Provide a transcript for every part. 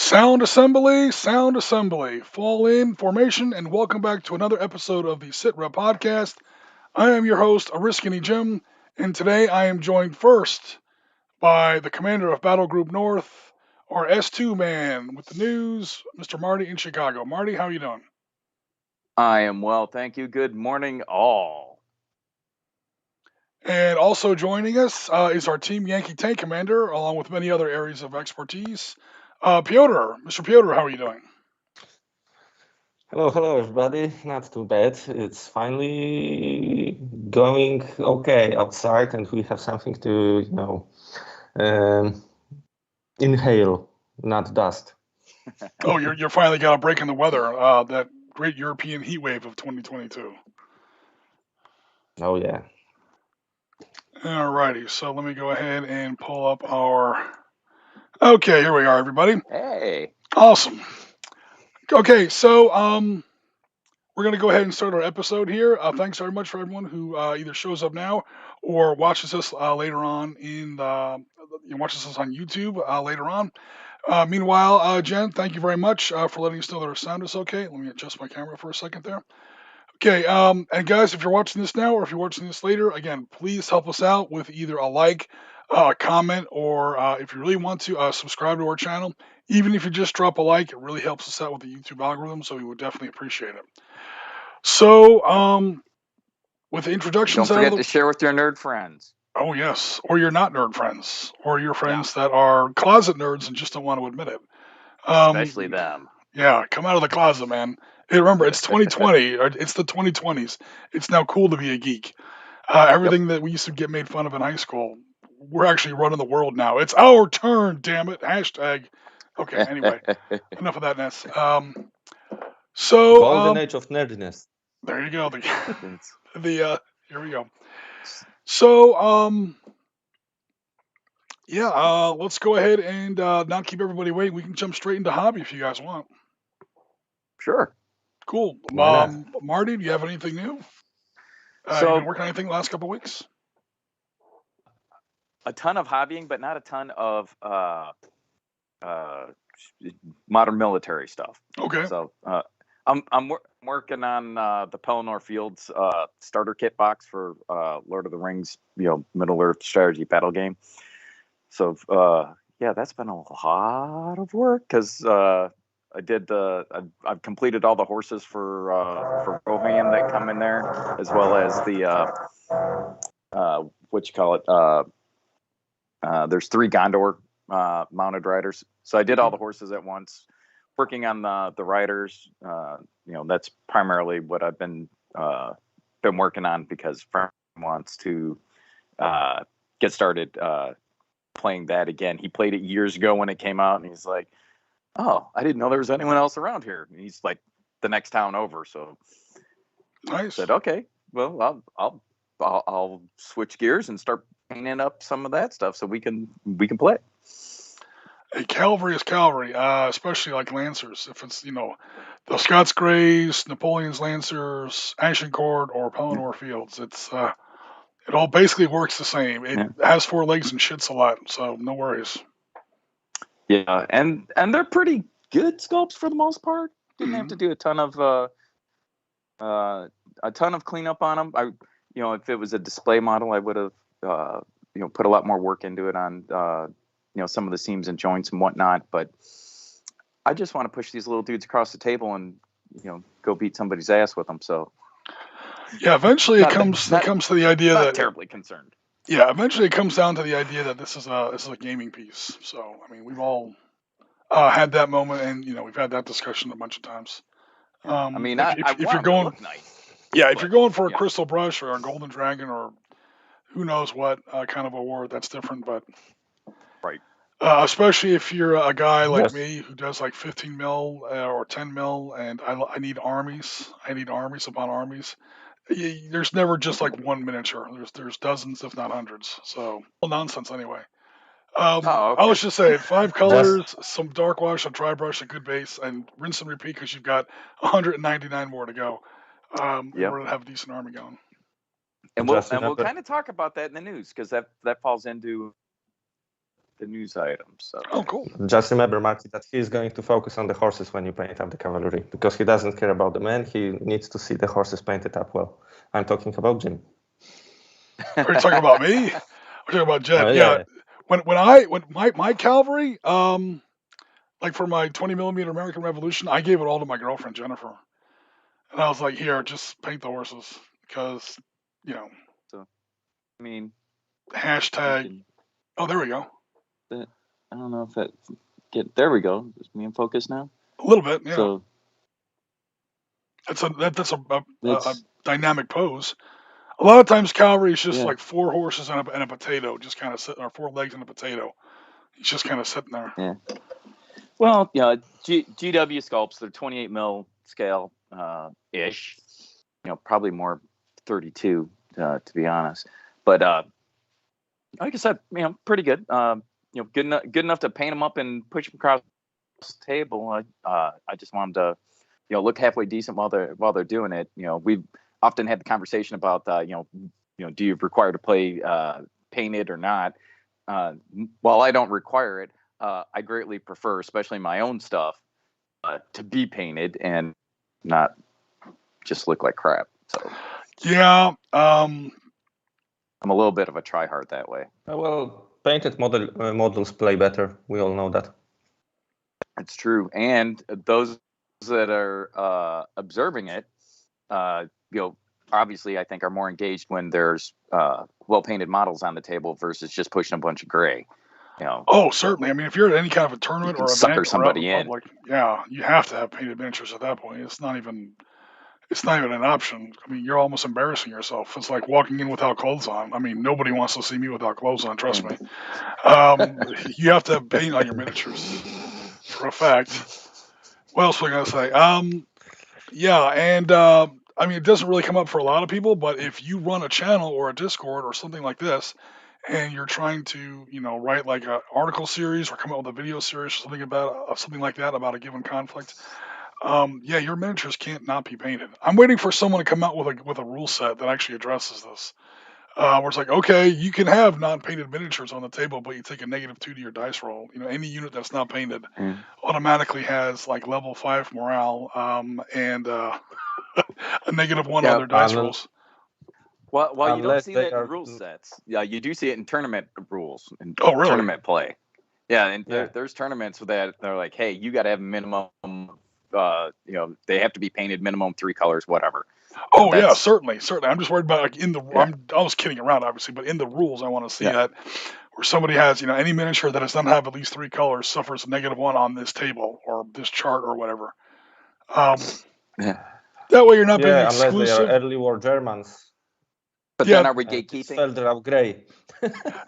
Sound assembly, sound assembly. Fall in, formation, and welcome back to another episode of the Sitrep Podcast. I am your host, Oriskany Jim, and today I am joined first by the commander of Battle Group North, our S2 man with the news, Mr. Marty in Chicago. Marty, how are you doing? I am well, thank you. Good morning, all. And also joining us is our Team Yankee Tank Commander, along with many other areas of expertise, Piotr. Mr. Piotr, how are you doing? Hello, everybody. Not too bad. It's finally going okay outside, and we have something to, um, inhale, not dust. Oh, you're finally got a break in the weather. That great European heat wave of 2022. Oh yeah. Alrighty, so let me go ahead and pull up our. Okay, here we are, everybody. Hey. Awesome. Okay, so we're gonna go ahead and start our episode here. Thanks very much for everyone who either shows up now or watches us later on watches us on YouTube later on. Meanwhile, Jen, thank you very much for letting us know that our sound is okay. Let me adjust my camera for a second there. Okay, and guys, if you're watching this now or if you're watching this later, again, please help us out with either a like, a comment, or if you really want to, subscribe to our channel. Even if you just drop a like, it really helps us out with the YouTube algorithm, so we would definitely appreciate it. So, with the introductions Don't forget to share with your nerd friends. Oh, yes, or your not nerd friends, or your friends that are closet nerds and just don't want to admit it. Especially them. Yeah, come out of the closet, man. Hey, remember, it's 2020. It's the 2020s. It's now cool to be a geek. Everything that we used to get made fun of in high school, we're actually running the world now. It's our turn, damn it. Hashtag. Okay, anyway, enough of that mess. Golden age of nerdiness. There you go. Here we go. So, let's go ahead and not keep everybody waiting. We can jump straight into hobby if you guys want. Sure. Cool. Marty, do you have anything new? You been working on anything the last couple of weeks? A ton of hobbying, but not a ton of modern military stuff. Okay. So I'm working on the Pelennor Fields starter kit box for Lord of the Rings, Middle Earth strategy battle game. So that's been a lot of work because I've completed all the horses for Rohan that come in there, as well as the there's 3 Gondor mounted riders. So I did all the horses at once, working on the riders. That's primarily what I've been working on because Frank wants to get started playing that again. He played it years ago when it came out, and he's like, "Oh, I didn't know there was anyone else around here." And he's like the next town over. So nice. I said, "Okay, well, I'll switch gears and start painting up some of that stuff so we can play." A cavalry is cavalry, especially like Lancers. If it's the Scots Greys, Napoleon's Lancers, Agincourt, or Pelennor Fields, it all basically works the same. It has 4 legs and shits a lot, so no worries. Yeah, and they're pretty good sculpts for the most part. Didn't have to do a ton of cleanup on them. If it was a display model, I would have put a lot more work into it on some of the seams and joints and whatnot. But I just want to push these little dudes across the table and go beat somebody's ass with them. So yeah, eventually it comes to the idea that terribly concerned. Yeah, eventually it comes down to the idea that this is a gaming piece. So I mean, we've all had that moment, and we've had that discussion a bunch of times. If you're going, look nice. Yeah, if you're going for a crystal brush or a golden dragon or who knows what kind of award, that's different. But right, especially if you're a guy like me who does like 15 mil or 10 mil, and I need armies. I need armies upon armies. There's never just like one miniature. There's dozens, if not hundreds. So nonsense anyway. Okay. I was just saying 5 colors, some dark wash, a dry brush, a good base, and rinse and repeat because you've got 199 more to go in order to have a decent army going. And we'll kind of talk about that in the news because that falls into news items. So. Oh, cool. Just remember, Marty, that he is going to focus on the horses when you paint up the cavalry, because he doesn't care about the men. He needs to see the horses painted up well. I'm talking about Jim. Are you talking about me? We're talking about Jed. Oh, yeah. yeah. When my cavalry, like for my 20mm American Revolution, I gave it all to my girlfriend Jennifer, and I was like, "Here, just paint the horses," because, you know. So, I mean, hashtag. Oh, there we go. I don't know if that there we go. Is me in focus now? A little bit, yeah. So that's a dynamic pose. A lot of times cavalry is just Yeah. like 4 horses and a potato, just kind of sitting, or 4 legs and a potato. He's just kind of sitting there. Yeah. Well, yeah, GW sculpts, they're 28 mil scale ish. You know, probably more 32 to be honest. But like I said, you know, pretty good. You know, good enough to paint them up and push them across the table. I just want them to, you know, look halfway decent while they're doing it. You know, we've often had the conversation about you know, do you require to play painted or not? While I don't require it, I greatly prefer, especially my own stuff, to be painted and not just look like crap. So yeah, I'm a little bit of a tryhard that way. Well, painted models play better. We all know that. It's true, and those that are observing it, you know, obviously, I think are more engaged when there's well-painted models on the table versus just pushing a bunch of gray. You know. Oh, certainly. I mean, if you're at any kind of a tournament or sucker event somebody or out in in. public, yeah, you have to have painted miniatures at that point. It's not even an option. I mean, you're almost embarrassing yourself. It's like walking in without clothes on. I mean, nobody wants to see me without clothes on. Trust me. You have to have paint on your miniatures for a fact. What else was I gonna say? Yeah, and I mean, it doesn't really come up for a lot of people, but if you run a channel or a Discord or something like this, and you're trying to, you know, write like an article series or come up with a video series or something like that about a given conflict, yeah, your miniatures can't not be painted. I'm waiting for someone to come out with a rule set that actually addresses this. Where it's like, okay, you can have non-painted miniatures on the table, but you take a -2 to your dice roll. You know, any unit that's not painted automatically has like level 5 morale, and a -1 on their dice rolls. Well, you don't Unless see they that in are- rule sets. Yeah, you do see it in tournament rules and Oh, really? tournament play. Yeah, and Yeah. there's tournaments that they're like, hey, you got to have minimum. You know, they have to be painted minimum 3 colors, whatever. Oh, yeah, That's- certainly. I'm just worried about like in the. Yeah. I was kidding around, obviously, but in the rules, I want to see Yeah. that where somebody has, you know, any miniature that does not have at least 3 colors suffers a -1 on this table or this chart or whatever. Yeah. That way, you're not being Yeah, unless they exclusive. are early war Germans. But Yeah. then are we And it's gatekeeping? Felder gray.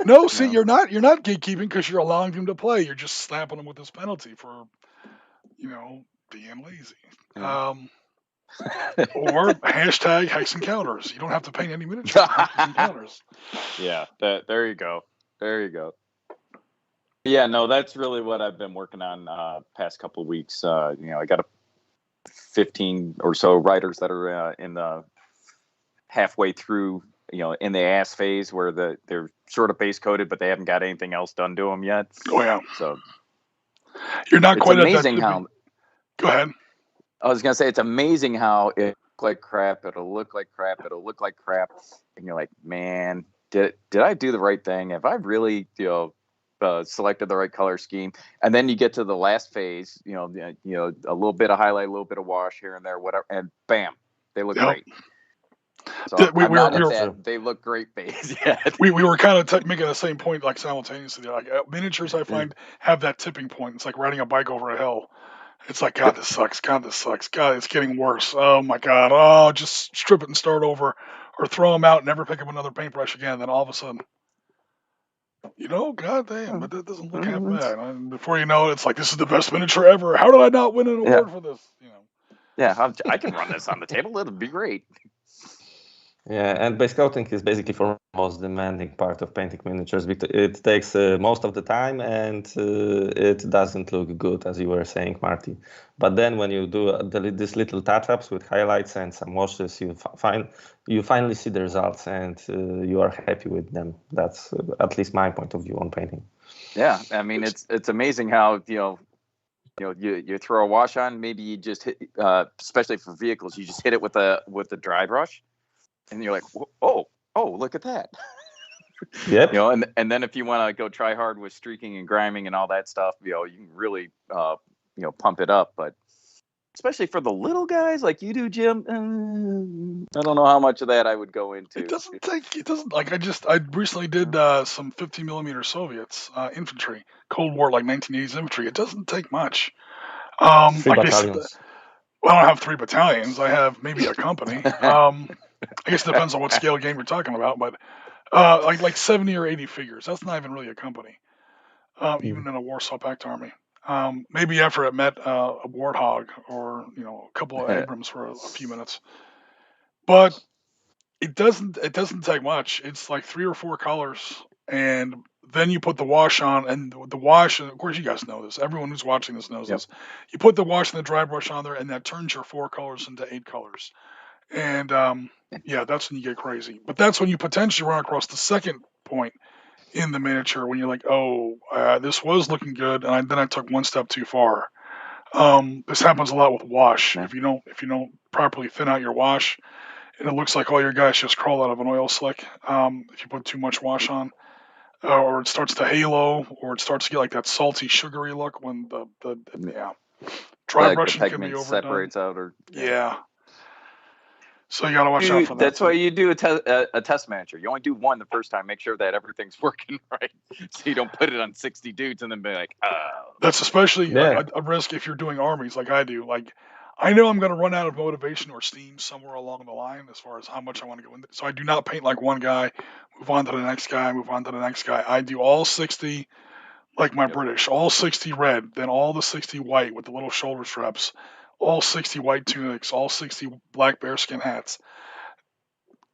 No, see, No. you're not gatekeeping because you're allowing them to play. You're just slapping them with this penalty for, you know, being lazy. Yeah. Or hashtag hex encounters. You don't have to paint any miniatures. Hex encounters. Yeah, there you go. There you go. Yeah, no, that's really what I've been working on past couple of weeks. You know, I got 15 or so writers that are in the halfway through, you know, in the ass phase where they're sort of base coded, but they haven't got anything else done to them yet. Oh yeah. So You're not it's quite amazing at that. how. Go ahead. I was gonna say it's amazing how it look like crap. It'll look like crap. It'll look like crap, and you're like, man, did I do the right thing? Have I really, you know, selected the right color scheme? And then you get to the last phase, you know, a little bit of highlight, a little bit of wash here and there, whatever, and bam, they look Yep. great. So Yeah, I'm not at that. They look great phase yet. We were kind of making the same point like simultaneously. Like miniatures, I find have that tipping point. It's like riding a bike over a hill. It's like, God, this sucks. God, this sucks. God, it's getting worse. Oh my God. Oh, just strip it and start over, or throw them out and never pick up another paintbrush again. Then all of a sudden, you know, God damn, but that doesn't look half bad. And before you know it, it's like, this is the best miniature ever. How did I not win an award for this? You know. Yeah, I can run this on the table. It'll be great. Yeah, and base coating is basically for most demanding part of painting miniatures because it takes most of the time and it doesn't look good, as you were saying, Marty. But then when you do these little touch-ups with highlights and some washes, you finally see the results and you are happy with them. That's at least my point of view on painting. Yeah, I mean it's amazing how you throw a wash on, maybe you just hit, especially for vehicles, you just hit it with a dry brush, and you're like, oh, look at that. Yep. And then if you want to go try hard with streaking and griming and all that stuff, you can really pump it up. But especially for the little guys like you do, Jim, I don't know how much of that I would go into. It doesn't like I recently did some 50 millimeter Soviets infantry, Cold War, like 1980s infantry. It doesn't take much. 3 Like they said, battalions. well, I don't have 3 battalions. I have maybe a company. I guess it depends on what scale of game you're talking about, but like 70 or 80 figures. That's not even really a company, even in a Warsaw Pact army. Maybe after it met a Warthog or a couple of Abrams for a few minutes, but it doesn't take much. It's like 3 or 4 colors, and then you put the wash on, and the wash. And of course, you guys know this. Everyone who's watching this knows Yep. this. You put the wash and the dry brush on there, and that turns your 4 colors into 8 colors. And yeah, that's when you get crazy. But that's when you potentially run across the second point in the miniature when you're like, oh, this was looking good, and then I took one step too far. This happens a lot with wash. Yeah. If you don't properly thin out your wash, and it looks like all your guys just crawl out of an oil slick. If you put too much wash on, or it starts to halo, or it starts to get like that salty, sugary look when the dry brushing the can be pigment overdone. separates out, or Yeah. So you gotta watch out for that. That's why you do a test manager. You only do one the first time. Make sure that everything's working right, so you don't put it on 60 dudes and then be like, oh. That's especially Yeah. a risk if you're doing armies like I do. Like, I know I'm going to run out of motivation or steam somewhere along the line as far as how much I want to go into. So I do not paint like one guy, move on to the next guy, move on to the next guy. I do all 60, like my British, all 60 red, then all the 60 white with the little shoulder straps, all 60 white tunics, all 60 black bearskin hats.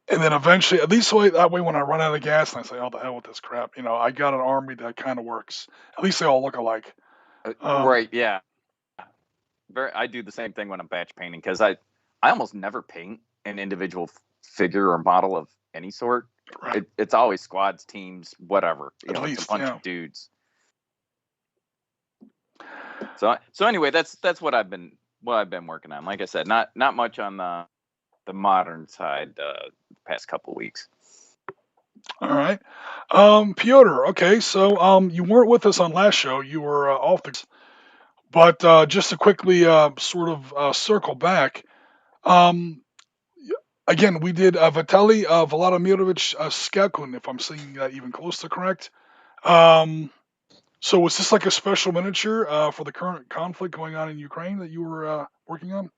And then eventually, at least that way when I run out of gas and I say, oh, the hell with this crap, I got an army that kind of works. At least they all look alike. Right, yeah. I do the same thing when I'm batch painting, because I almost never paint an individual figure or model of any sort. Right. It's always squads, teams, whatever. At least, it's a bunch of dudes. So anyway, that's what I've been working on. Like I said, not much on the modern side the past couple of weeks. All right. Piotr, okay, so you weren't with us on last show. You were off the. But just to quickly sort of circle back, again, we did Vitaly Volodymyrovich Skakun, if I'm saying that even close to correct. So was this like a special miniature for the current conflict going on in Ukraine that you were working on?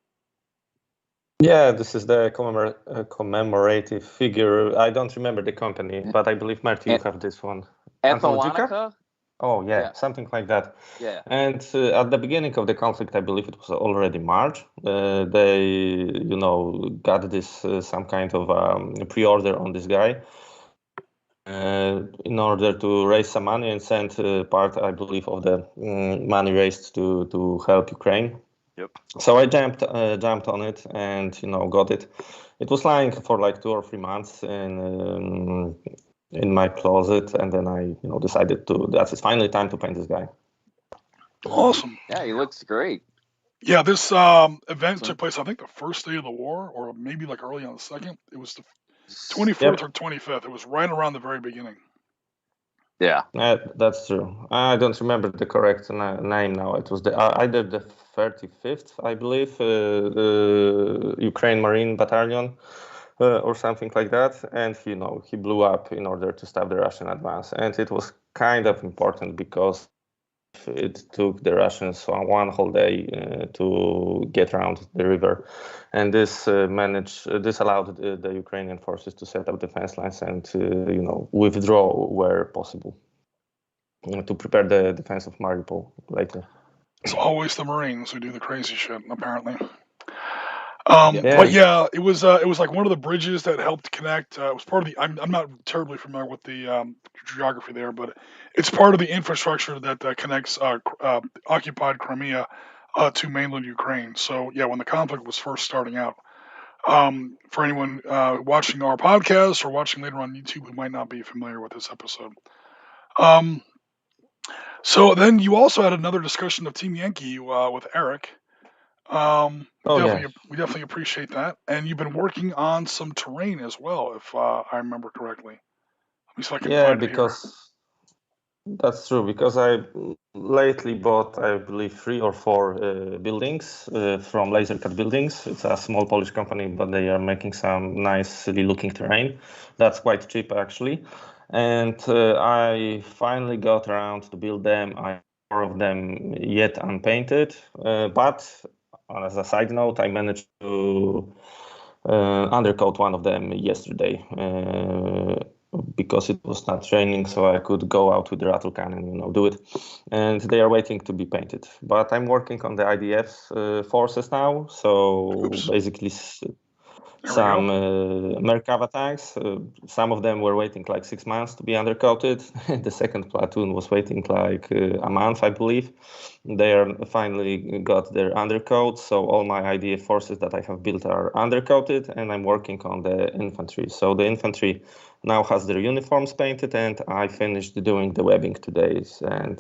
Yeah, this is the commemorative figure. I don't remember the company, but I believe, Marty, you have this one. Anthologica? Oh, yeah, something like that. Yeah. And at the beginning of the conflict, I believe it was already March, they, got this some kind of pre-order on this guy in order to raise some money and send part, I believe, of the money raised to help Ukraine. Yep. So I jumped on it and got it. It was lying for like 2 or 3 months in my closet, and then I decided that it's finally time to paint this guy. Awesome. Yeah, he looks great. Yeah, this event took place, I think, the first day of the war, or maybe like early on the second. It was the 24th or 25th. It was right around the very beginning. Yeah, that's true. I don't remember the correct name now. It was either the 35th, I believe, Ukraine Marine Battalion, or something like that. And he blew up in order to stop the Russian advance. And it was kind of important because it took the Russians one whole day to get around the river, and this allowed the Ukrainian forces to set up defense lines and withdraw where possible to prepare the defense of Mariupol later. It's always the Marines who do the crazy shit, apparently. But yeah, it was like one of the bridges that helped connect. It was part of the. I'm not terribly familiar with the geography there, but it's part of the infrastructure that connects occupied Crimea to mainland Ukraine. So yeah, when the conflict was first starting out, for anyone watching our podcast or watching later on YouTube who might not be familiar with this episode, So then you also had another discussion of Team Yankee with Eric. Oh yeah, We definitely appreciate that. And you've been working on some terrain as well, if I remember correctly. Let me see if I can yeah, find it here. because that's true. Because I lately bought, I believe, 3 or 4 buildings from Laser Cut Buildings. It's a small Polish company, but they are making some nicely looking terrain. That's quite cheap actually. And I finally got around to build them. I have 4 of them yet unpainted, but as a side note, I managed to undercoat one of them yesterday because it was not raining, so I could go out with the rattle can and do it. And they are waiting to be painted. But I'm working on the IDF forces now, so Oops. basically There we some go. Merkava tanks. Some of them were waiting like 6 months to be undercoated. The second platoon was waiting like a month, I believe. They are finally got their undercoat, so all my IDF forces that I have built are undercoated, and I'm working on the infantry. So the infantry now has their uniforms painted, and I finished doing the webbing today. And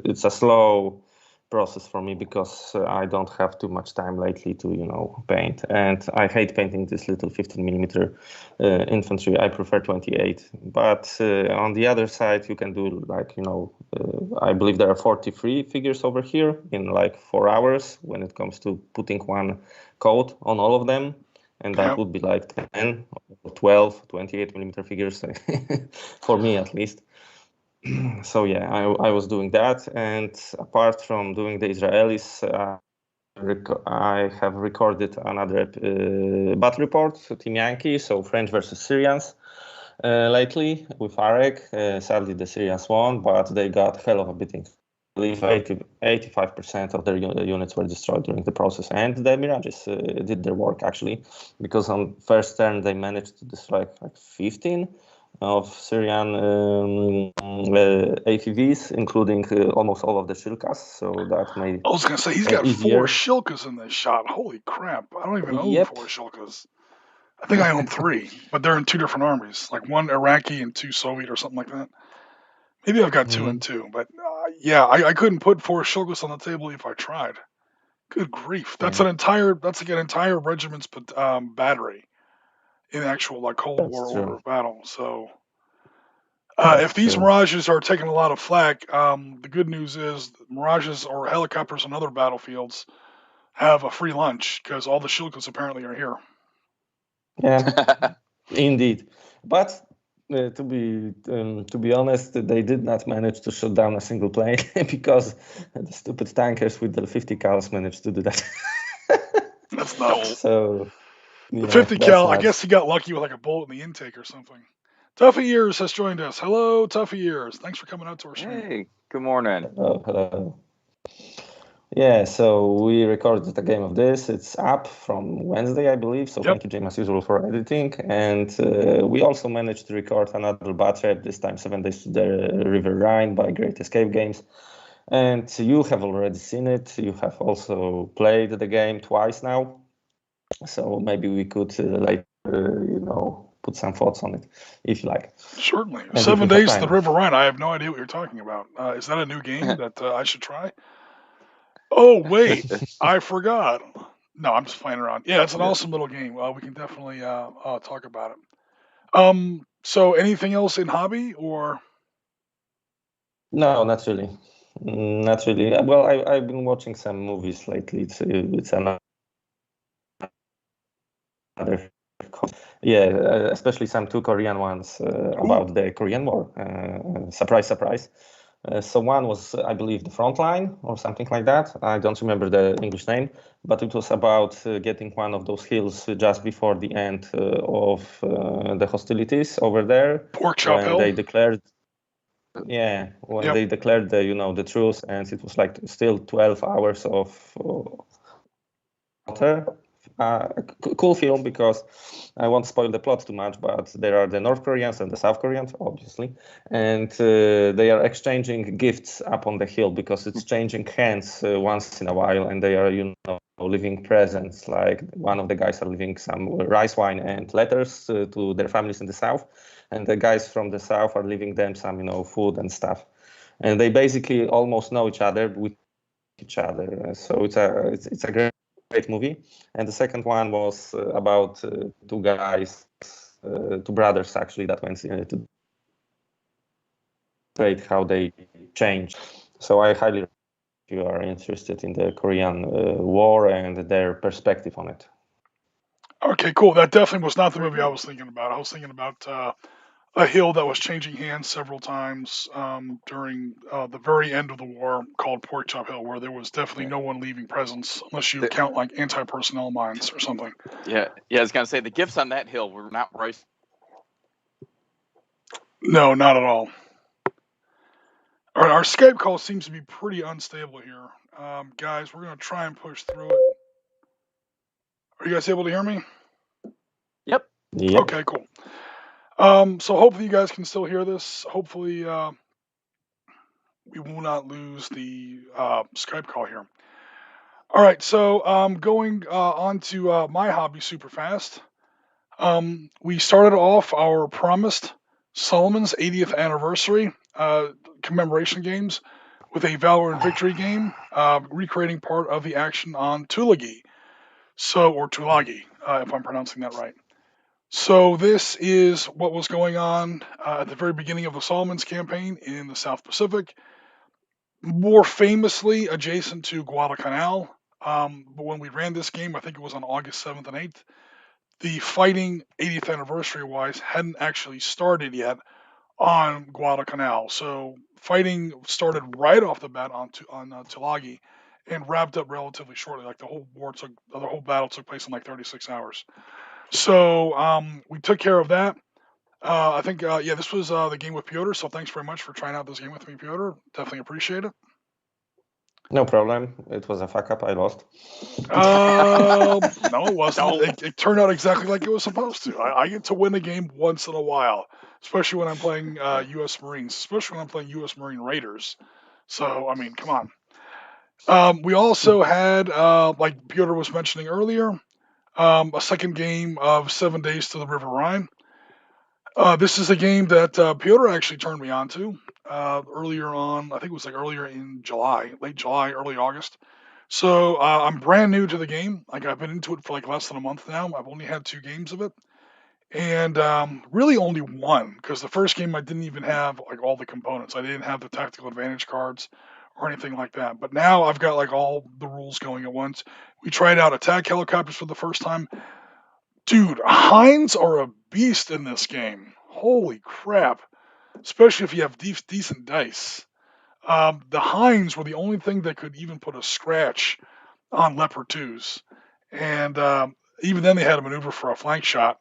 it's a slow process for me because I don't have too much time lately to paint, and I hate painting this little 15 millimeter infantry. I prefer 28, but on the other side you can do like I believe there are 43 figures over here in like 4 hours when it comes to putting one coat on all of them, and that Yep. would be like 10 or 12 28 millimeter figures for me at least. So yeah, I was doing that, and apart from doing the Israelis, I have recorded another battle report, Team Yankee, so French versus Syrians, lately with Arek. Sadly, the Syrians won, but they got hell of a beating. I believe 85% of their units were destroyed during the process, and the Mirages did their work actually, because on first turn they managed to destroy like 15 of Syrian ATVs, including almost all of the Shilkas, so that made I was gonna say he's got 4 easier. Shilkas in this shot. Holy crap! I don't even own Yep. 4 Shilkas. I think I own 3, but they're in 2 different armies, like 1 Iraqi and 2 Soviet or something like that. Maybe I've got 2 and 2, but yeah, I couldn't put 4 Shilkas on the table if I tried. Good grief! That's Yeah, like an entire regiment's battery in actual like Cold War that's order true. of battle. So if That's these true. Mirages are taking a lot of flack, the good news is Mirages or helicopters on other battlefields have a free lunch because all the Shilkas apparently are here. Yeah, indeed. But to be honest, they did not manage to shoot down a single plane because the stupid tankers with the 50 cals managed to do that. That's nuts. So The yeah, 50 that's cal, I guess nuts. he got lucky with like a bullet in the intake or something. Tuffy Ears has joined us. Hello, Tuffy Ears. Thanks for coming out to our stream. Hey, good morning. Hello. Yeah, so we recorded a game of this. It's up from Wednesday, I believe. So Yep. thank you, Jim, as usual, for editing. And we also managed to record another battle, this time 7 Days to the River Rhine by Great Escape Games. And you have already seen it. You have also played the game twice now. So maybe we could later, put some thoughts on it, if you like. Certainly. And if 7 we have Days to the time. River Rhine. I have no idea what you're talking about. Is that a new game that I should try? Oh, wait. I forgot. No, I'm just playing around. Yeah, it's an awesome little game. We can definitely talk about it. So anything else in hobby or? No, not really. Not really. Well, I've been watching some movies lately. It's another, yeah, especially some 2 Korean ones about the Korean War. Surprise, surprise. So one was, I believe, the front line or something like that. I don't remember the English name, but it was about getting one of those hills just before the end of the hostilities over there. Pork chop When hell? they declared, when they declared the truce, and it was like still 12 hours of water. Cool film, because I won't spoil the plot too much, but there are the North Koreans and the South Koreans, obviously, and they are exchanging gifts up on the hill because it's changing hands once in a while, and they are, leaving presents. Like one of the guys are leaving some rice wine and letters to their families in the South, and the guys from the South are leaving them some, food and stuff. and they basically almost know each other with each other. So it's a great movie. And the second one was about two guys, two brothers actually, that went to trade, how they changed. So I highly, if you are interested in the Korean War and their perspective on it. Okay, cool. That definitely was not the movie I was thinking about. I was thinking about a hill that was changing hands several times during the very end of the war, called Pork Chop Hill, where there was definitely no one leaving presence unless you count like anti-personnel mines or something. Yeah. I was gonna say the gifts on that hill were not rice. No, not at all. All right, our Skype call seems to be pretty unstable here. Guys, we're going to try and push through it. Are you guys able to hear me? Yep. Okay, cool. So hopefully you guys can still hear this. Hopefully we will not lose the Skype call here. All right, so going on to my hobby super fast. We started off our promised Solomon's 80th anniversary commemoration games with a Valor and Victory game, recreating part of the action on Tulagi. Or Tulagi, if I'm pronouncing that right. So this is what was going on at the very beginning of the Solomon's campaign in the South Pacific, more famously adjacent to Guadalcanal. But when we ran this game, I think it was on August 7th and 8th, the fighting 80th anniversary wise hadn't actually started yet on Guadalcanal. So fighting started right off the bat on Tulagi and wrapped up relatively shortly. Like the whole battle took place in like 36 hours. So we took care of that. I think this was the game with Piotr. So thanks very much for trying out this game with me, Piotr. Definitely appreciate it. No problem. It was a fuck up. I lost. No, it wasn't. It turned out exactly like it was supposed to. I get to win a game once in a while, especially when I'm playing U.S. Marines, especially when I'm playing U.S. Marine Raiders. So, I mean, come on. We also had, like Piotr was mentioning earlier, a second game of 7 Days to the River Rhine. This is a game that Piotr actually turned me on to earlier on. I think it was like earlier in July, late July, early August. So I'm brand new to the game. Like I've been into it for like less than a month now. I've only had 2 games of it, and really only one because the first game I didn't even have like all the components. I didn't have the tactical advantage cards or anything like that. But now I've got like all the rules going at once. We tried out attack helicopters for the first time. Dude, Hinds are a beast in this game. Holy crap! Especially if you have decent dice. The Hinds were the only thing that could even put a scratch on Leopard 2s. And even then, they had a maneuver for a flank shot,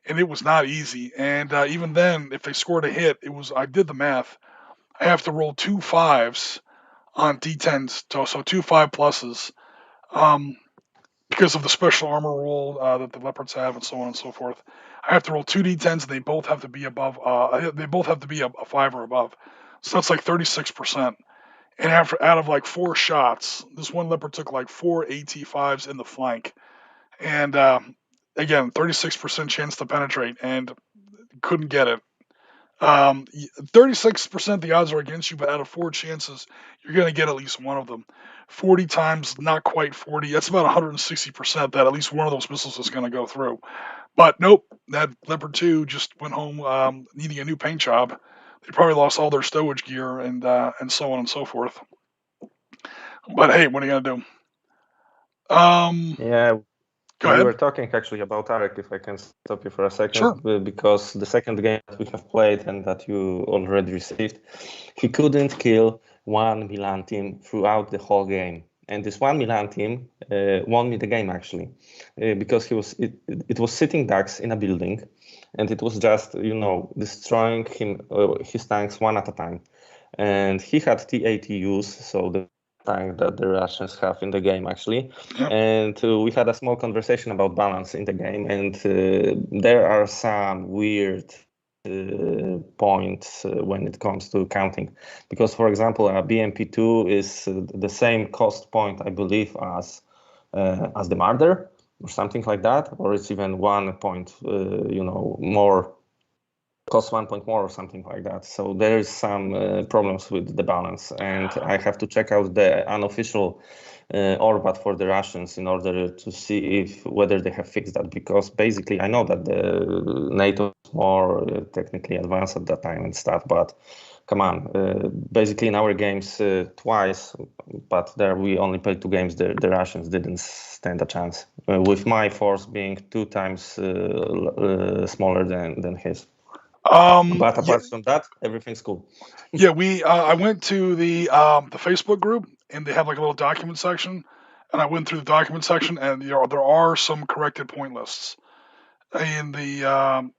and it was not easy. And even then, if they scored a hit, I did the math. I have to roll 2 5s on D10s, so 2 5 pluses, because of the special armor rule that the Leopards have, and so on and so forth. I have to roll 2 D10s, and they both have to be above. They both have to be a 5 or above. So that's like 36%. And out of like 4 shots, this one Leopard took like 4 AT5s in the flank. And again, 36% chance to penetrate, and couldn't get it. 36% the odds are against you, but out of 4 chances, you're going to get at least one of them. 40 times, not quite 40. That's about 160% that at least one of those missiles is going to go through. But nope, that Leopard 2 just went home needing a new paint job. They probably lost all their stowage gear and so on and so forth. But hey, what are you going to do? Yeah. Go ahead. We were talking actually about Arek, if I can stop you for a second, Sure. Because the second game that we have played and that you already received, he couldn't kill one Milan team throughout the whole game. And this one Milan team won me the game actually, because it was sitting ducks in a building, and it was just, destroying his tanks one at a time. And he had T-80Us, so the tank that the Russians have in the game actually. Yep. And we had a small conversation about balance in the game, and there are some weird points when it comes to counting, because for example a BMP2 is the same cost point, I believe, as the Marder or something like that, or it's even 1 point more costs 1 point more or something like that. So there is some problems with the balance, and I have to check out the unofficial ORBAT for the Russians in order to see whether they have fixed that, because basically I know that the NATO is more technically advanced at that time and stuff, but come on, basically in our games twice, but there we only played 2 games, the Russians didn't stand a chance, with my force being 2 times smaller than his. But apart from that, everything's cool. Yeah, I went to the Facebook group, and they have like a little document section, and I went through the document section, and there are some corrected point lists in the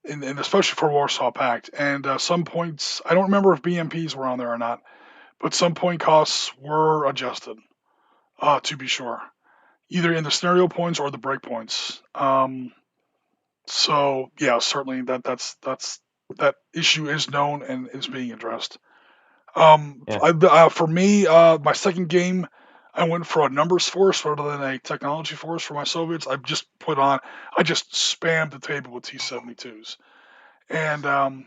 in especially for Warsaw Pact, and some points, I don't remember if BMPs were on there or not, but some point costs were adjusted, to be sure, either in the scenario points or the break points. So yeah, certainly that issue is known and is being addressed. Yeah. For me, my second game, I went for a numbers force rather than a technology force for my Soviets. I just spammed the table with T-72s, and I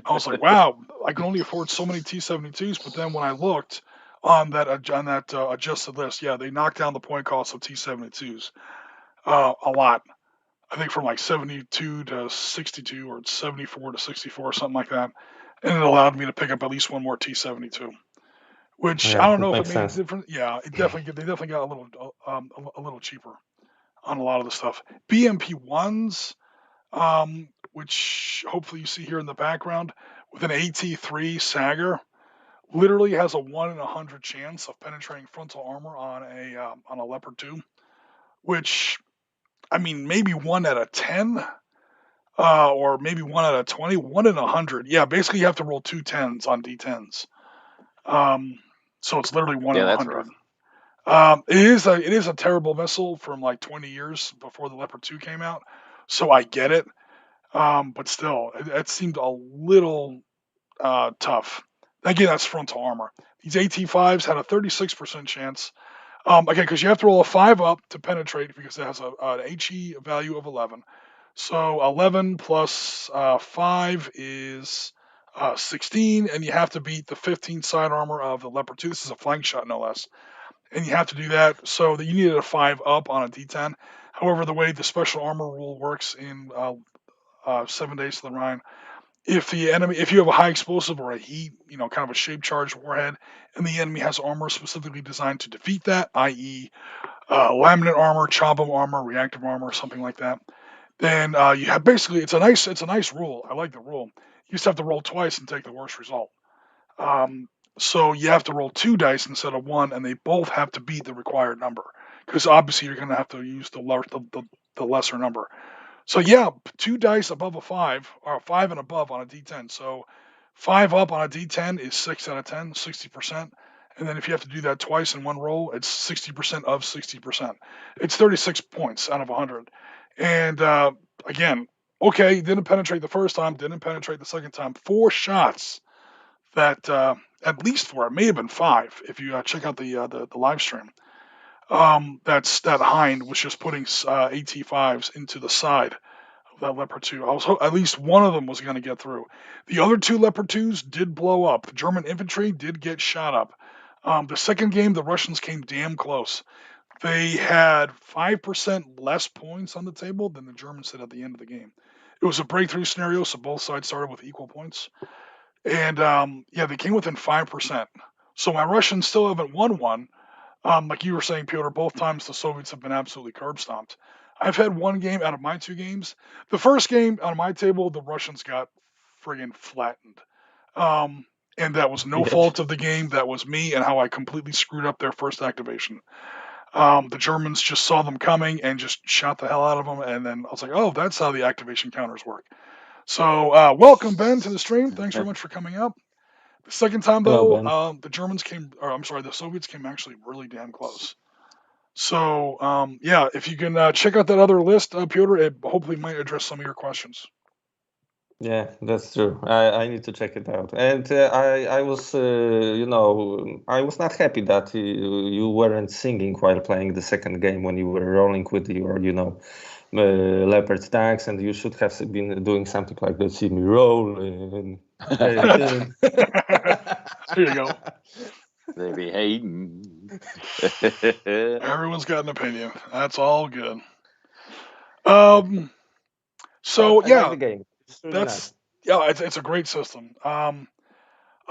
was like, wow, I can only afford so many T-72s. But then when I looked on that adjusted list, yeah, they knocked down the point cost of T-72s a lot. I think from like 72 to 62 or 74 to 64, something like that. And it allowed me to pick up at least one more T-72, which I Yeah, don't know it if it makes made a sense. difference. Yeah, they definitely got a little cheaper on a lot of the stuff. BMP ones, which hopefully you see here in the background, with an AT3 Sagger, literally has a 1 in 100 chance of penetrating frontal armor on a Leopard 2, which, I mean, maybe 1 out of 10, or maybe 1 out of 20, 1 in 100. Yeah, basically you have to roll 2 10s on D10s. So it's literally 1 in Yeah, that's 100. rough. It is a terrible missile from like 20 years before the Leopard 2 came out, so I get it. But still, it seemed a little tough. Again, that's frontal armor. These AT5s had a 36% chance. Again, because you have to roll a 5 up to penetrate because it has an HE value of 11. So 11 plus 5 is 16, and you have to beat the 15 side armor of the Leopard 2. This is a flank shot, no less. And you have to do that. So that you needed a 5 up on a D10. However, the way the special armor rule works in 7 Days to the Rhine, if you have a high explosive or a heat, kind of a shape charged warhead, and the enemy has armor specifically designed to defeat that, i.e., laminate armor, chombo armor, reactive armor, something like that, then you have basically it's a nice rule. I like the rule. You just have to roll twice and take the worst result. Um, so you have to roll 2 dice instead of 1, and they both have to beat the required number because obviously you're going to have to use the lesser number. So yeah, 2 dice above a 5 or 5 and above on a D10. So 5 up on a D10 is 6 out of 10, 60%. And then if you have to do that twice in one roll, it's 60% of 60%. It's 36 points out of 100. And again, okay, didn't penetrate the first time, didn't penetrate the second time. 4 shots that, at least 4, it may have been 5 if you check out the live stream. That Hind was just putting AT5s into the side of that Leopard 2. At least one of them was going to get through. The other 2 Leopard 2s did blow up. The German infantry did get shot up. The second game, the Russians came damn close. They had 5% less points on the table than the Germans did at the end of the game. It was a breakthrough scenario, so both sides started with equal points. And yeah, they came within 5%. So my Russians still haven't won one. Like you were saying, Piotr, both times the Soviets have been absolutely curb stomped. I've had one game out of my 2 games. The first game on my table, the Russians got friggin' flattened. And that was no Yes. fault of the game. That was me and how I completely screwed up their first activation. The Germans just saw them coming and just shot the hell out of them. And then I was like, oh, that's how the activation counters work. So welcome, Ben, to the stream. Thanks very much for coming up. The second time, Hello, though, Ben. the Soviets came actually really damn close. So, yeah, if you can check out that other list, Piotr, it hopefully might address some of your questions. Yeah, that's true. I need to check it out. And I was, I was not happy that, uh, you, you weren't singing while playing the second game when you were rolling with your, Leopard tanks, and you should have been doing something like the see me roll. There you go. They be hating. Everyone's got an opinion. That's all good. So But I like yeah, the game. It's really nice. it's a great system. I'm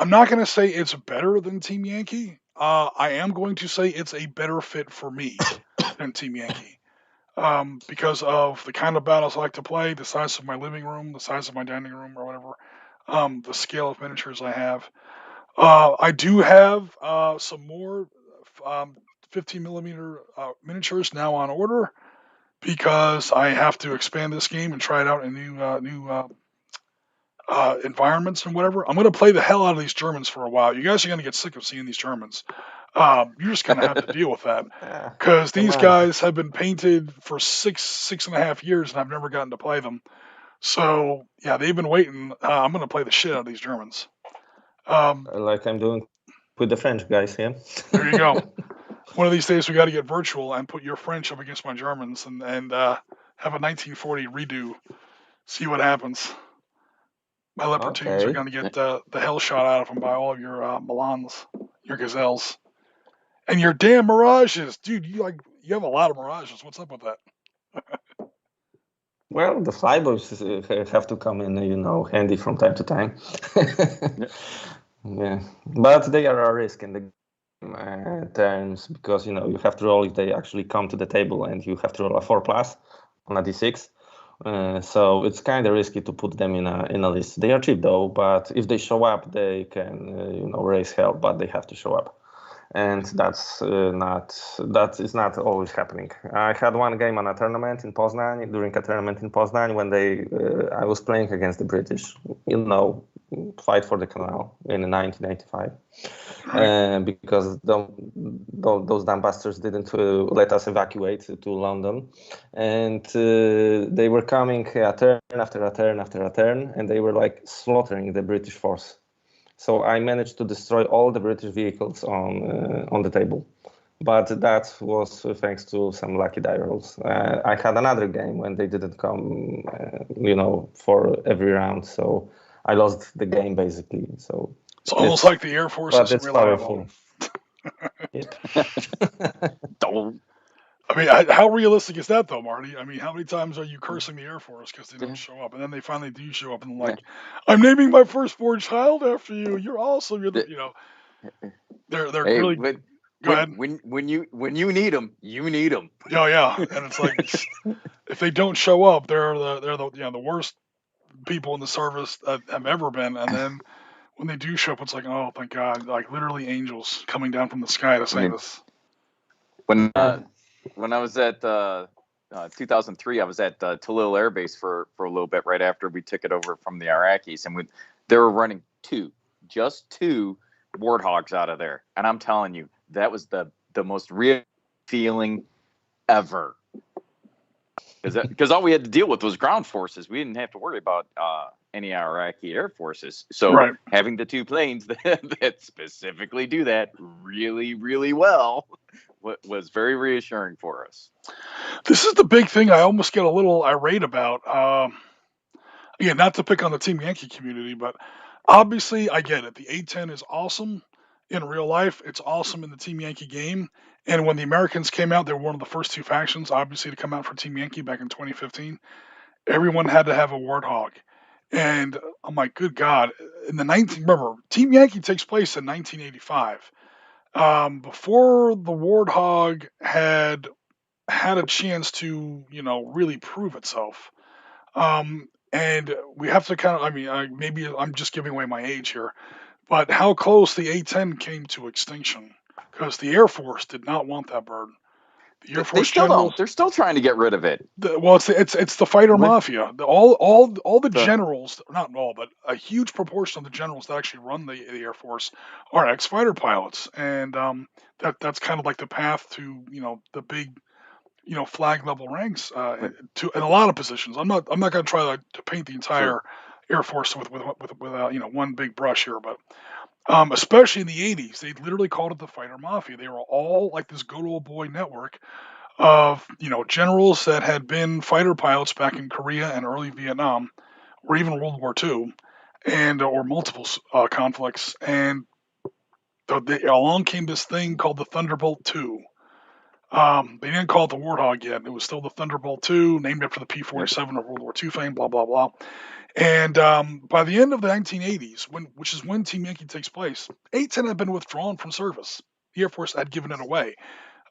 not going to say it's better than Team Yankee. I am going to say it's a better fit for me than Team Yankee. Because of the kind of battles I like to play, the size of my living room, the size of my dining room, or whatever, the scale of miniatures I have. I do have some more 15 millimeter miniatures now on order because I have to expand this game and try it out in new environments and whatever. I'm going to play the hell out of these Germans for a while. You guys are going to get sick of seeing these Germans. You're just going to have to deal with that because Come these on. guys have been painted for six and a half years, and I've never gotten to play them. So yeah, they've been waiting. I'm going to play the shit out of these Germans. Like I'm doing with the French guys here. There you go. One of these days we got to get virtual and put your French up against my Germans and have a 1940 redo. See what happens. My Leopard teams are Okay. going to get the hell shot out of them by all of your Milans, your Gazelles, and your damn Mirages, dude. You have a lot of Mirages. What's up with that? Well, the flyboys have to come in, handy from time to time. Yeah, but they are a risk in the terms because you have to roll if they actually come to the table, and you have to roll a 4+ on a d6. So it's kind of risky to put them in a list. They are cheap though, but if they show up, they can raise hell, but they have to show up. And that is not always happening. I had one game on a tournament in Poznań, during a tournament in Poznań, when I was playing against the British, fight for the canal in 1985. Because those damn bastards didn't let us evacuate to London, and they were coming a turn after a turn after a turn, and they were like slaughtering the British force. So I managed to destroy all the British vehicles on the table, but that was thanks to some lucky die rolls. I had another game when they didn't come, for every round, so I lost the game basically. So it's almost like the Air Force is reliable. Don't. I mean, how realistic is that though, Marty? I mean, how many times are you cursing the Air Force because they don't show up, and then they finally do show up, and like, I'm naming my firstborn child after you. You're awesome. You're they're Hey, really. Go ahead. When you need them, you need them. Oh yeah, and it's like if they don't show up, they're the worst people in the service that have ever been, and then when they do show up, it's like, oh, thank God, like literally angels coming down from the sky to save us. When I was at 2003, I was at Talil Air Base for a little bit right after we took it over from the Iraqis, and they were running just two Warthogs out of there, and I'm telling you, that was the most real feeling ever. Because all we had to deal with was ground forces. We didn't have to worry about any Iraqi air forces. So having the two planes that specifically do that really, really well was very reassuring for us. This is the big thing I almost get a little irate about. Again, not to pick on the Team Yankee community, but obviously I get it. The A-10 is awesome in real life. It's awesome in the Team Yankee game. And when the Americans came out, they were one of the first two factions, obviously, to come out for Team Yankee back in 2015. Everyone had to have a Warthog. And I'm like, good God. Remember, Team Yankee takes place in 1985. Before the Warthog had a chance to, really prove itself. And we have to kind of, maybe I'm just giving away my age here, but how close the A-10 came to extinction, because the Air Force did not want that bird. The Air Force generals, they're still trying to get rid of it. It's the fighter mafia. All the generals, not all, but a huge proportion of the generals that actually run the Air Force are ex-fighter pilots, and that's kind of like the path to the big flag level ranks in a lot of positions. I'm not going to try to paint the entire Air Force with one big brush here, but especially in the 80s, they literally called it the fighter mafia. They were all like this good old boy network of generals that had been fighter pilots back in Korea and early Vietnam, or even World War II, and or multiple conflicts. And along came this thing called the Thunderbolt 2. They didn't call it the Warthog yet. It was still the Thunderbolt 2, named after the P-47 of World War II fame, blah, blah, blah. And by the end of the 1980s, which is when Team Yankee takes place, A-10 had been withdrawn from service. The Air Force had given it away.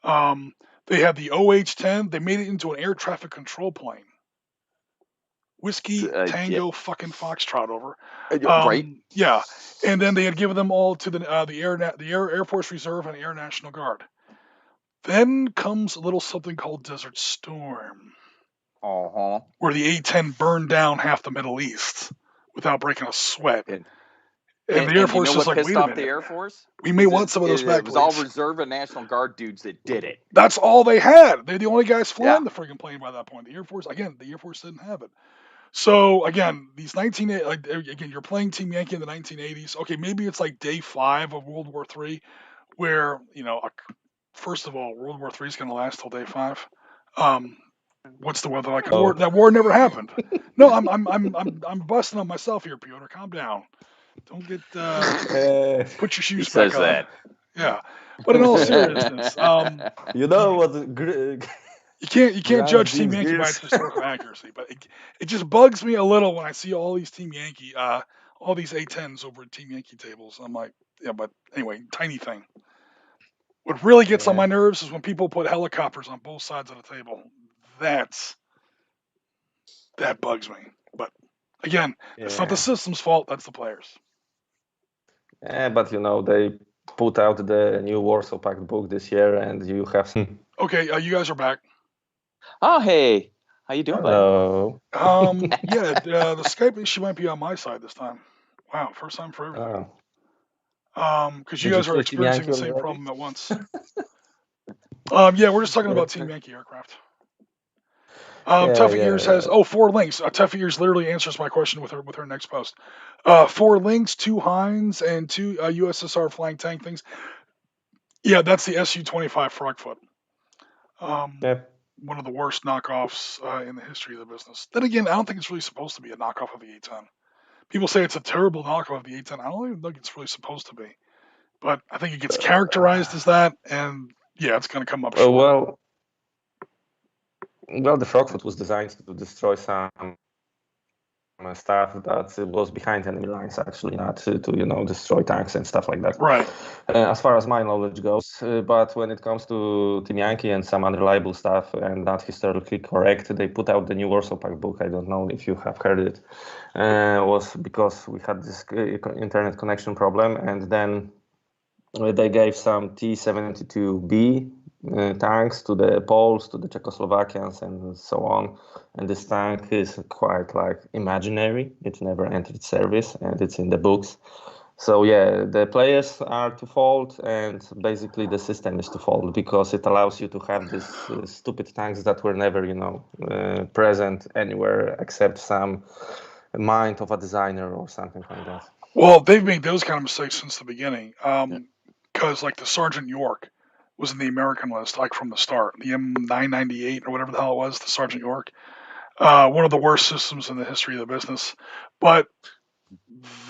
They had the OH-10. They made it into an air traffic control plane. Whiskey, Tango, fucking Foxtrot over. Right. Yeah. And then they had given them all to the Air Force Reserve and Air National Guard. Then comes a little something called Desert Storm, where the A-10 burned down half the Middle East without breaking a sweat. And the Air Force was like, wait a minute. The Air Force? We may want some of those back, It was all Reserve and National Guard dudes that did it. That's all they had. They're the only guys flying the friggin' plane by that point. The Air Force didn't have it. So again, these you're playing Team Yankee in the 1980s. Okay, maybe it's like day 5 of World War III, where first of all, World War III is going to last till day 5. What's the weather like? That war never happened. No, I'm busting on myself here, Piotr. Calm down. Don't get put your shoes back on. That. Yeah, but in all seriousness, you can't judge Team Yankee by its historical accuracy, but it just bugs me a little when I see all these Team Yankee, all these A-10s over at Team Yankee tables. I'm like, yeah, but anyway, tiny thing. What really gets on my nerves is when people put helicopters on both sides of the table. That bugs me. But again, it's not the system's fault. That's the players. Yeah, but they put out the new Warsaw Pact book this year, and you have. Okay, you guys are back. Oh, hey, how you doing, buddy? The Skype issue might be on my side this time. Wow, first time for everything. Because you guys are experiencing the same problem at once. We're just talking about Team Yankee aircraft. Tuffy Ears has 4 links. Tuffy Ears literally answers my question with her next post. 4 links, 2 Heinz, and 2 USSR flying tank things. Yeah, that's the Su-25 Frogfoot. One of the worst knockoffs in the history of the business. Then again, I don't think it's really supposed to be a knockoff of the A-10. People say it's a terrible knockoff of the A-10. I don't even think it's really supposed to be. But I think it gets characterized as that, and it's going to come up short. Well, the Frogfoot was designed to destroy some stuff that was behind enemy lines, actually, not to destroy tanks and stuff like that. Right. As far as my knowledge goes. But when it comes to Team Yankee and some unreliable stuff and not historically correct, they put out the new Warsaw Pact book. I don't know if you have heard it. Was because we had this internet connection problem, and then they gave some T-72B tanks to the Poles, to the Czechoslovakians, and so on. And this tank is quite imaginary. It never entered service, and it's in the books. So the players are to fault, and basically the system is to fault, because it allows you to have these stupid tanks that were never, present anywhere except some mind of a designer or something like that. Well, they've made those kind of mistakes since the beginning. Because the Sergeant York was in the American list, from the start. The M998 or whatever the hell it was, the Sergeant York. One of the worst systems in the history of the business. But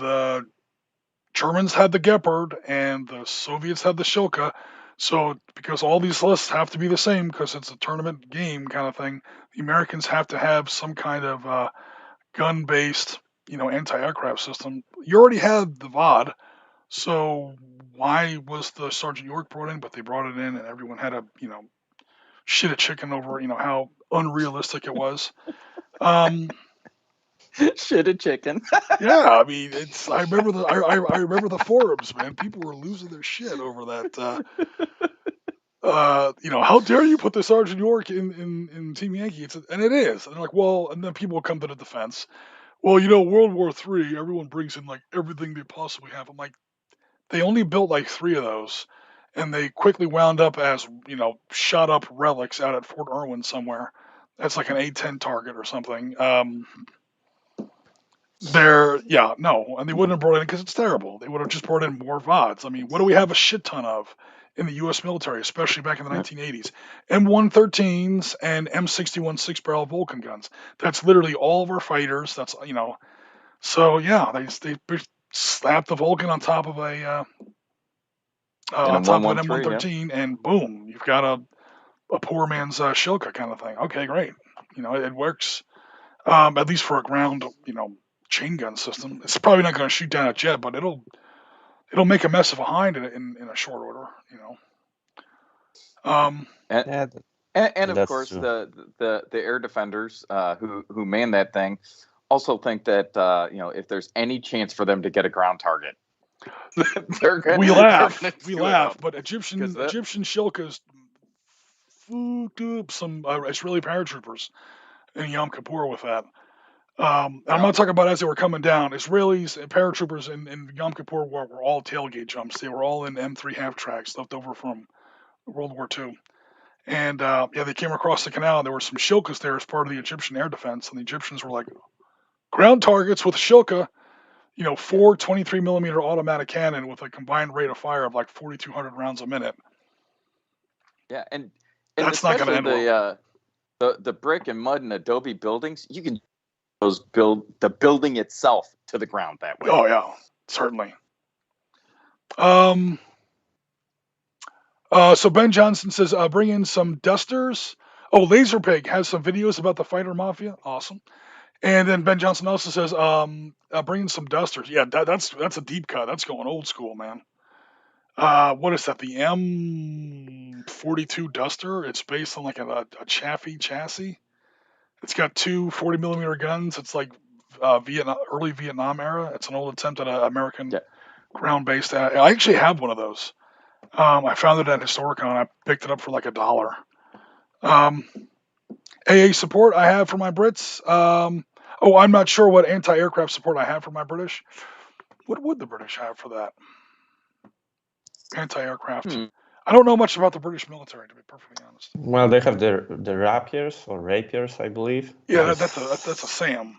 the Germans had the Gepard and the Soviets had the Shilka. So because all these lists have to be the same because it's a tournament game kind of thing, the Americans have to have some kind of gun-based, anti-aircraft system. You already had the VOD, so why was the Sergeant York brought in? But they brought it in, and everyone had to, shit a chicken over, how unrealistic it was. Shit a chicken. Yeah, I mean, I remember the forums, man. People were losing their shit over that. How dare you put the Sergeant York in Team Yankee? And it is. And they're like, well, and then people will come to the defense. Well, World War III, everyone brings in everything they possibly have. I'm like, they only built 3 of those, and they quickly wound up as shot up relics out at Fort Irwin somewhere. That's like an A-10 target or something. And they wouldn't have brought it in because it's terrible. They would have just brought in more VODs. I mean, what do we have a shit ton of in the U.S. military, especially back in the Yeah. 1980s. M113s and M61 six-barrel Vulcan guns. That's literally all of our fighters. That's So yeah, they slap the Vulcan on top of And a on top of an 113, yeah. M113, and boom, you've got a poor man's Shilka kind of thing. Okay, great. It works. At least for a ground, chain gun system. It's probably not going to shoot down a jet, but it'll make a mess of a hind in a short order. Um, And, Yeah, and of that's course, true. the air defenders who man that thing also think that if there's any chance for them to get a ground target, we laugh, but Egyptian 'Cause that- Shilkas fucked up some Israeli paratroopers in Yom Kippur with that. I'm not talking about as they were coming down. Israelis and paratroopers in Yom Kippur were all tailgate jumps. They were all in M3 half tracks left over from World War II. And they came across the canal, and there were some Shilkas there as part of the Egyptian air defense. And the Egyptians were like, ground targets with Shilka, 4 23 millimeter automatic cannon with a combined rate of fire of like 4,200 rounds a minute. Yeah, and That's not going to especially end well. the brick and mud and adobe buildings, you can build the building itself to the ground that way. Oh yeah, certainly. So Ben Johnson says, bring in some dusters. Oh, Laserpig has some videos about the fighter mafia. Awesome. And then Ben Johnson also says, bring in some dusters. Yeah, that's a deep cut. That's going old school, man. What is that? The M42 Duster. It's based on like a Chaffee chassis. It's got two 40 millimeter guns. It's like early Vietnam era. It's an old attempt at an American ground-based. I actually have one of those. I found it at Historical, and I picked it up for like $1. AA support I have for my Brits. I'm not sure what anti-aircraft support I have for my British. What would the British have for that? Anti-aircraft. I don't know much about the British military, to be perfectly honest. Well, they have the rapiers or rapiers, I believe. Yeah, that's a SAM.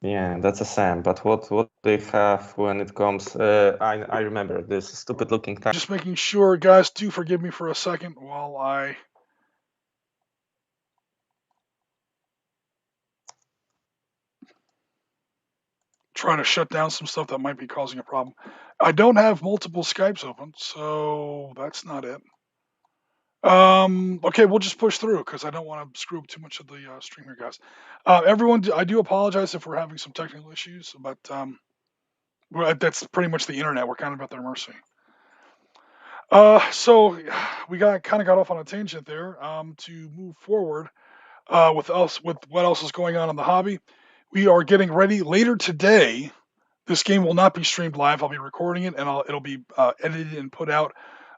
Yeah, that's a SAM. But what they have when it comes, I remember this stupid-looking tank. Just making sure, guys. Do forgive me for a second while I try to shut down some stuff that might be causing a problem. I don't have multiple Skypes open, so that's not it. Okay, we'll just push through because I don't want to screw up too much of the stream here, guys. Everyone, I do apologize if we're having some technical issues, but that's pretty much the internet. We're kind of at their mercy. So we got off on a tangent there. To move forward with what else is going on in the hobby, we are getting ready later today. This game will not be streamed live. I'll be recording it, and it'll be edited and put out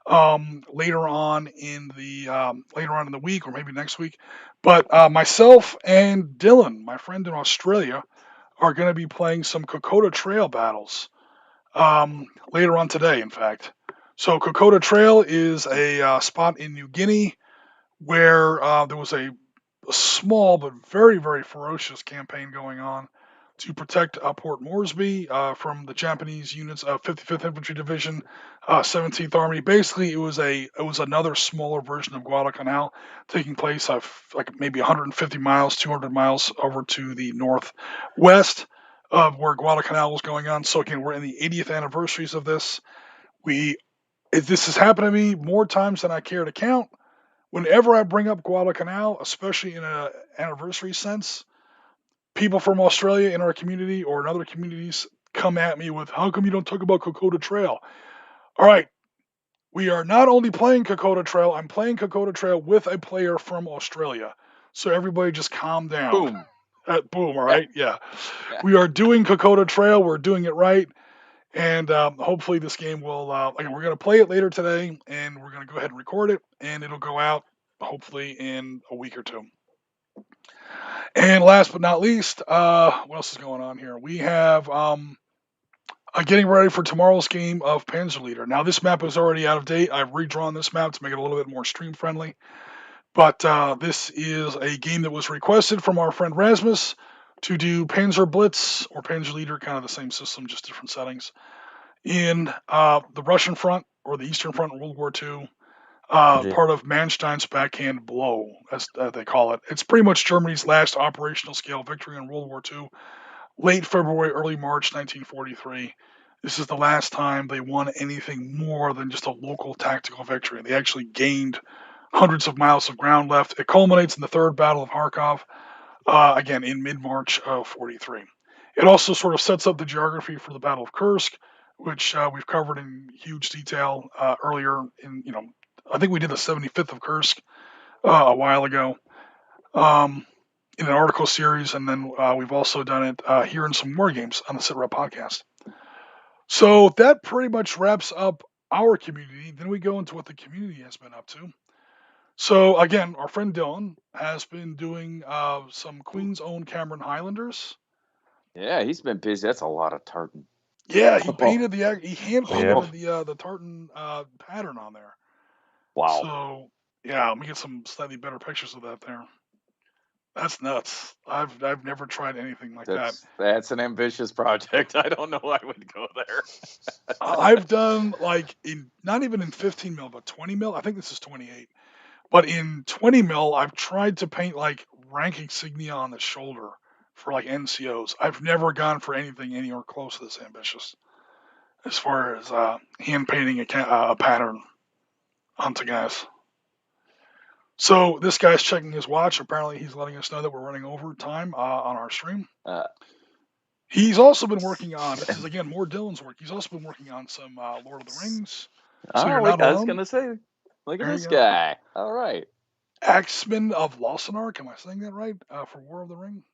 later on in the week, or maybe next week. But myself and Dylan, my friend in Australia, are going to be playing some Kokoda Trail battles later on today, in fact. So Kokoda Trail is a spot in New Guinea where there was a small but very, very ferocious campaign going on to protect Port Moresby from the Japanese units of 55th Infantry Division, 17th Army. Basically, it was another smaller version of Guadalcanal taking place like maybe 150 miles, 200 miles over to the northwest of where Guadalcanal was going on. So again, we're in the 80th anniversaries of this. This has happened to me more times than I care to count. Whenever I bring up Guadalcanal, especially in an anniversary sense, people from Australia in our community or in other communities come at me with, how come you don't talk about Kokoda Trail? All right, we are not only playing Kokoda Trail, I'm playing Kokoda Trail with a player from Australia. So everybody just calm down. Boom. Boom, all right? Yeah. We are doing Kokoda Trail. We're doing it right. And hopefully this game will, we're going to play it later today, and we're going to go ahead and record it, and it'll go out hopefully in a week or two. And last but not least, what else is going on here? We have getting ready for tomorrow's game of Panzer Leader. Now, this map is already out of date. I've redrawn this map to make it a little bit more stream friendly. But this is a game that was requested from our friend Rasmus to do Panzer Blitz or Panzer Leader, kind of the same system, just different settings, in the Russian front or the Eastern Front in World War II. Gee. Part of Manstein's backhand blow, as they call it. It's pretty much Germany's last operational scale victory in World War II. Late February, early March 1943. This is the last time they won anything more than just a local tactical victory. They actually gained hundreds of miles of ground left. It culminates in the Third Battle of Kharkov, again in mid-March of 43. It also sort of sets up the geography for the Battle of Kursk, which we've covered in huge detail earlier. I think we did the 75th of Kursk a while ago. In an article series, and then we've also done it here in some war games on the Sitrep Podcast. So that pretty much wraps up our community. Then we go into what the community has been up to. So again, our friend Dylan has been doing some Queen's Own Cameron Highlanders. Yeah, he's been busy. That's a lot of tartan. Yeah, he painted he hand painted Yep. the tartan pattern on there. Wow. So yeah, let me get some slightly better pictures of that there. That's nuts. I've never tried anything like that. That's an ambitious project. I don't know I would go there. I've done like not even in 15 mil, but 20 mil. I think this is 28. But in 20 mil, I've tried to paint like rank insignia on the shoulder for like NCOs. I've never gone for anything anywhere close to this ambitious as far as hand painting a pattern onto guys. So this guy's checking his watch. Apparently, he's letting us know that we're running over time on our stream. He's also been working on, this is again more Dylan's work. He's also been working on some Lord of the Rings. So you're not I was alone. going to say, look at There this you go. guy. All right. Axeman of Lossark. Am I saying that right? For War of the Ring?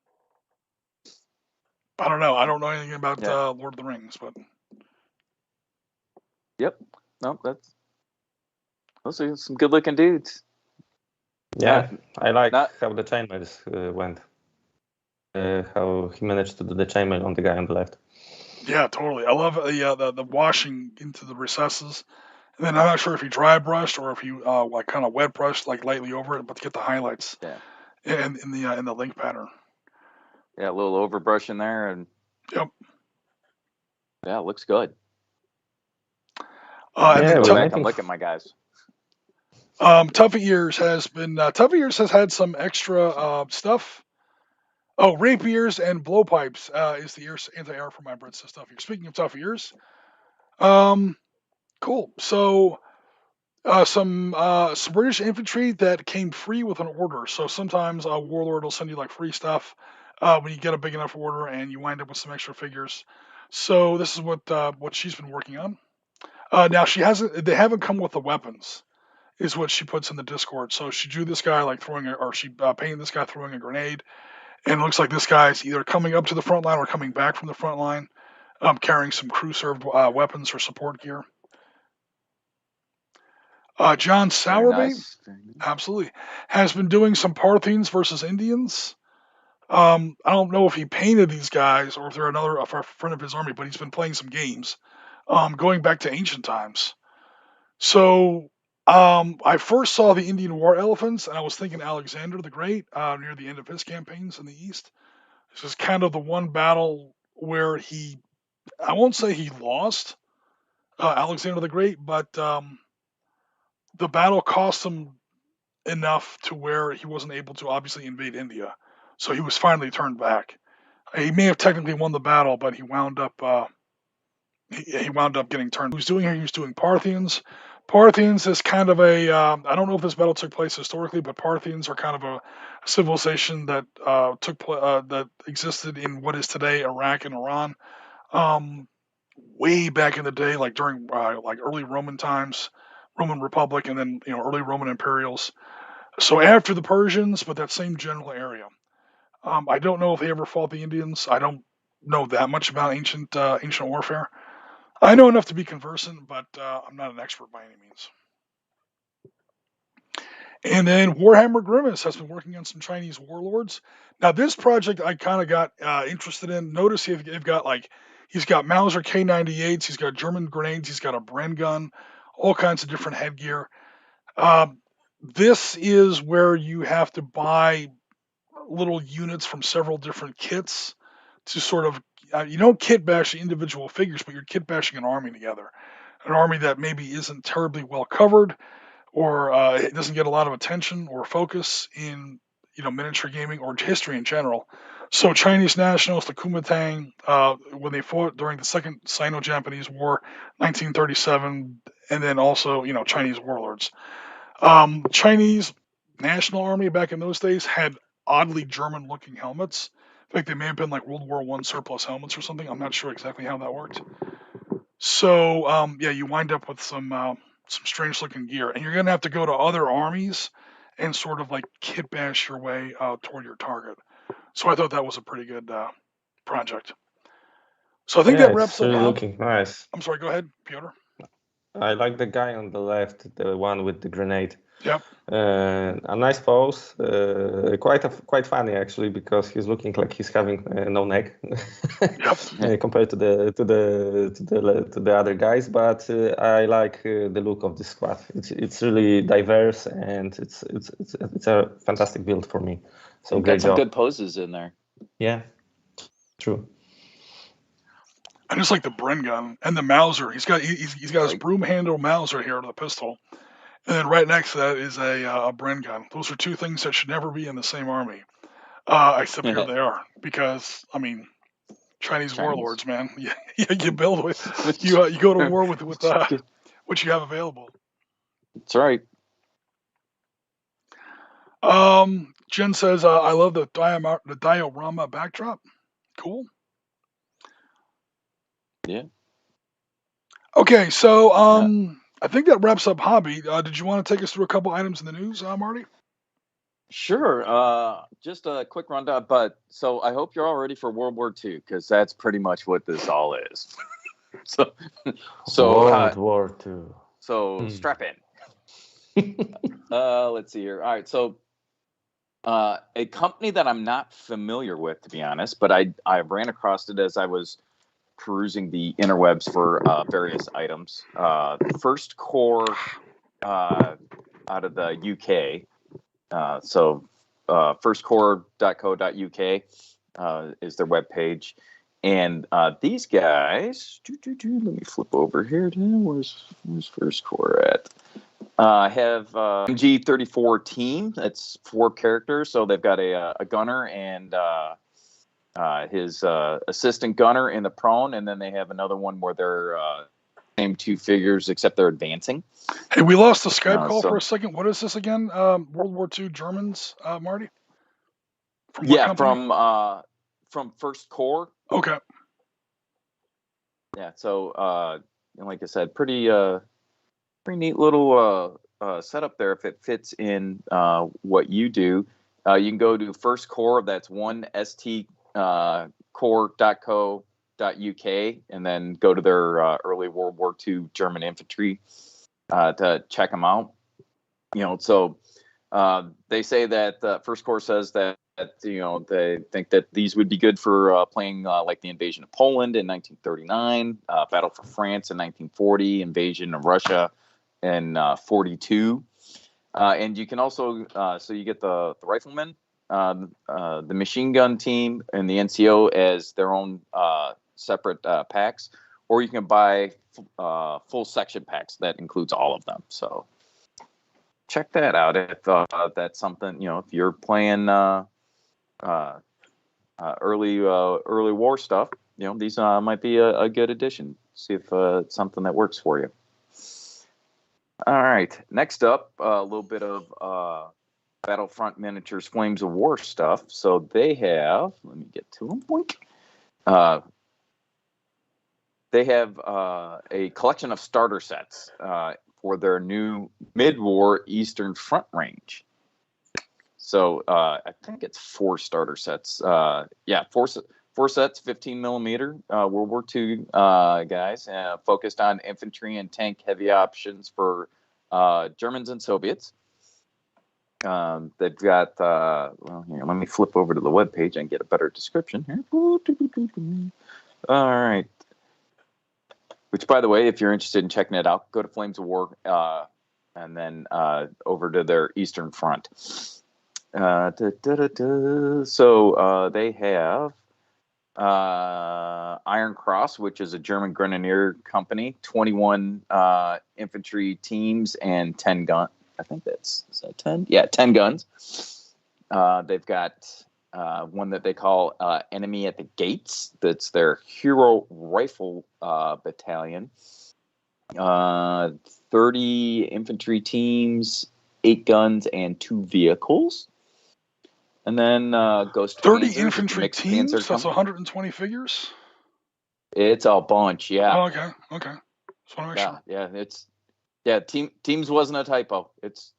I don't know. I don't know anything about Lord of the Rings, but Yep. No, those are some good looking dudes. Yeah, I like how the chainmails went. How he managed to do the chainmail on the guy on the left. Yeah, totally. I love the washing into the recesses. And then I'm not sure if he dry brushed or if he like kind of wet brushed like lightly over it, but to get the highlights. Yeah. In the link pattern. Yeah, a little overbrush in there, and yep. Yeah, it looks good. And then go back and look at my guys. Toughy Ears has been Toughy Ears has had some extra stuff. Oh, rapiers and blowpipes is the anti-air for my Brits stuff here. Speaking of Toughy Ears, cool. So some British infantry that came free with an order. So sometimes a warlord will send you like free stuff when you get a big enough order, and you wind up with some extra figures. So this is what she's been working on. Now they haven't come with the weapons, is what she puts in the Discord. So she drew this guy like she painted this guy throwing a grenade, and it looks like this guy's either coming up to the front line or coming back from the front line, carrying some crew served weapons or support gear. John Sowerbait, absolutely, has been doing some Parthians versus Indians. I don't know if he painted these guys or if they're a friend of his army, but he's been playing some games, going back to ancient times. So I first saw the Indian war elephants, and I was thinking Alexander the Great near the end of his campaigns in the East. This is kind of the one battle where I won't say he lost Alexander the Great, but the battle cost him enough to where he wasn't able to obviously invade India. So he was finally turned back. He may have technically won the battle, but he wound up getting turned. He was doing Parthians. Parthians is kind of I don't know if this battle took place historically, but Parthians are kind of a civilization that that existed in what is today Iraq and Iran. Way back in the day, like during like early Roman times, Roman Republic, and then early Roman imperials. So after the Persians, but that same general area. I don't know if they ever fought the Indians. I don't know that much about ancient warfare. I know enough to be conversant, but I'm not an expert by any means. And then Warhammer Grimace has been working on some Chinese warlords. Now, this project I kind of got interested in. Notice he's got Mauser K98s, he's got German grenades, he's got a Bren gun, all kinds of different headgear. This is where you have to buy little units from several different kits to sort of, you don't kit bash the individual figures, but you're kit bashing an army together. an army that maybe isn't terribly well covered, or it doesn't get a lot of attention or focus in miniature gaming or history in general. So Chinese nationals, the Kuomintang, when they fought during the Second Sino-Japanese War, 1937, and then also Chinese warlords. Chinese National Army back in those days had oddly German-looking helmets. In fact, they may have been like World War I surplus helmets or something. I'm not sure exactly how that worked. So yeah, you wind up with some strange-looking gear, and you're gonna have to go to other armies and sort of like kit bash your way toward your target. So I thought that was a pretty good project. So I think Yeah, that wraps it's up. really looking nice. I'm sorry. Go ahead, Piotr. I like the guy on the left, the one with the grenade. Yep. A nice pose, quite funny actually, because he's looking like he's having no neck compared to the other guys. But I like the look of this squad. It's really diverse, and it's a fantastic build for me. So You've great got some job. good poses in there. Yeah, true. I just like the Bren gun and the Mauser. He's got his broom handle Mauser here, the pistol, and then right next to that is a Bren gun. Those are two things that should never be in the same army, except here they are. Because I mean, Chinese warlords, man. You build with you go to war with what you have available. That's right. Jen says, "I love the diorama backdrop. Cool." Yeah. Okay, so I think that wraps up hobby. Did you want to take us through a couple items in the news, Marty? Sure. Just a quick rundown. But so I hope you're all ready for World War II, because that's pretty much what this all is. so World War II. So strap in. Let's see here. All right. So a company that I'm not familiar with, to be honest, but I ran across it as I was perusing the interwebs for various items. First Corps out of the UK. So firstcorps.co.uk is their webpage. And these guys, let me flip over here. Where's First Corps at? Have MG34 team. That's 4 characters. So they've got a gunner and his assistant gunner in the prone, and then they have another one where they're same 2 figures, except they're advancing. Hey, we lost the Skype call for a second. What is this again? World War II Germans, Marty? From First Corps. Okay. Yeah. So like I said, pretty neat little setup there. If it fits in what you do, you can go to First Corps. That's 1st corps.co.uk, and then go to their early World War II German infantry to check them out. So they say that First Corps says that they think that these would be good for playing like the invasion of Poland in 1939, Battle for France in 1940, invasion of Russia in 42. And you can also, so you get the riflemen, the machine gun team, and the NCO as their own separate packs, or you can buy full section packs that includes all of them. So check that out if that's something, if you're playing early war stuff, these might be a good addition. See if it's something that works for you. All right, next up, a little bit of Battlefront Miniatures Flames of War stuff. So they have, let me get to them. They have a collection of starter sets for their new mid-war Eastern Front range. So I think it's 4 starter sets. 4 sets, 15 millimeter World War II guys, focused on infantry and tank heavy options for Germans and Soviets. They've got, here, let me flip over to the webpage and get a better description here. All right. Which, by the way, if you're interested in checking it out, go to Flames of War and then over to their Eastern Front. So they have Iron Cross, which is a German grenadier company, 21 infantry teams and 10 gun. I think is that 10? Yeah, 10 guns. They've got one that they call Enemy at the Gates. That's their hero rifle battalion. 30 infantry teams, 8 guns, and 2 vehicles. And then Ghost 30 Panzers, infantry mixed teams? panzer That's company. 120 figures? It's a bunch, yeah. Oh, okay. Just want to make sure. Yeah, teams wasn't a typo. It's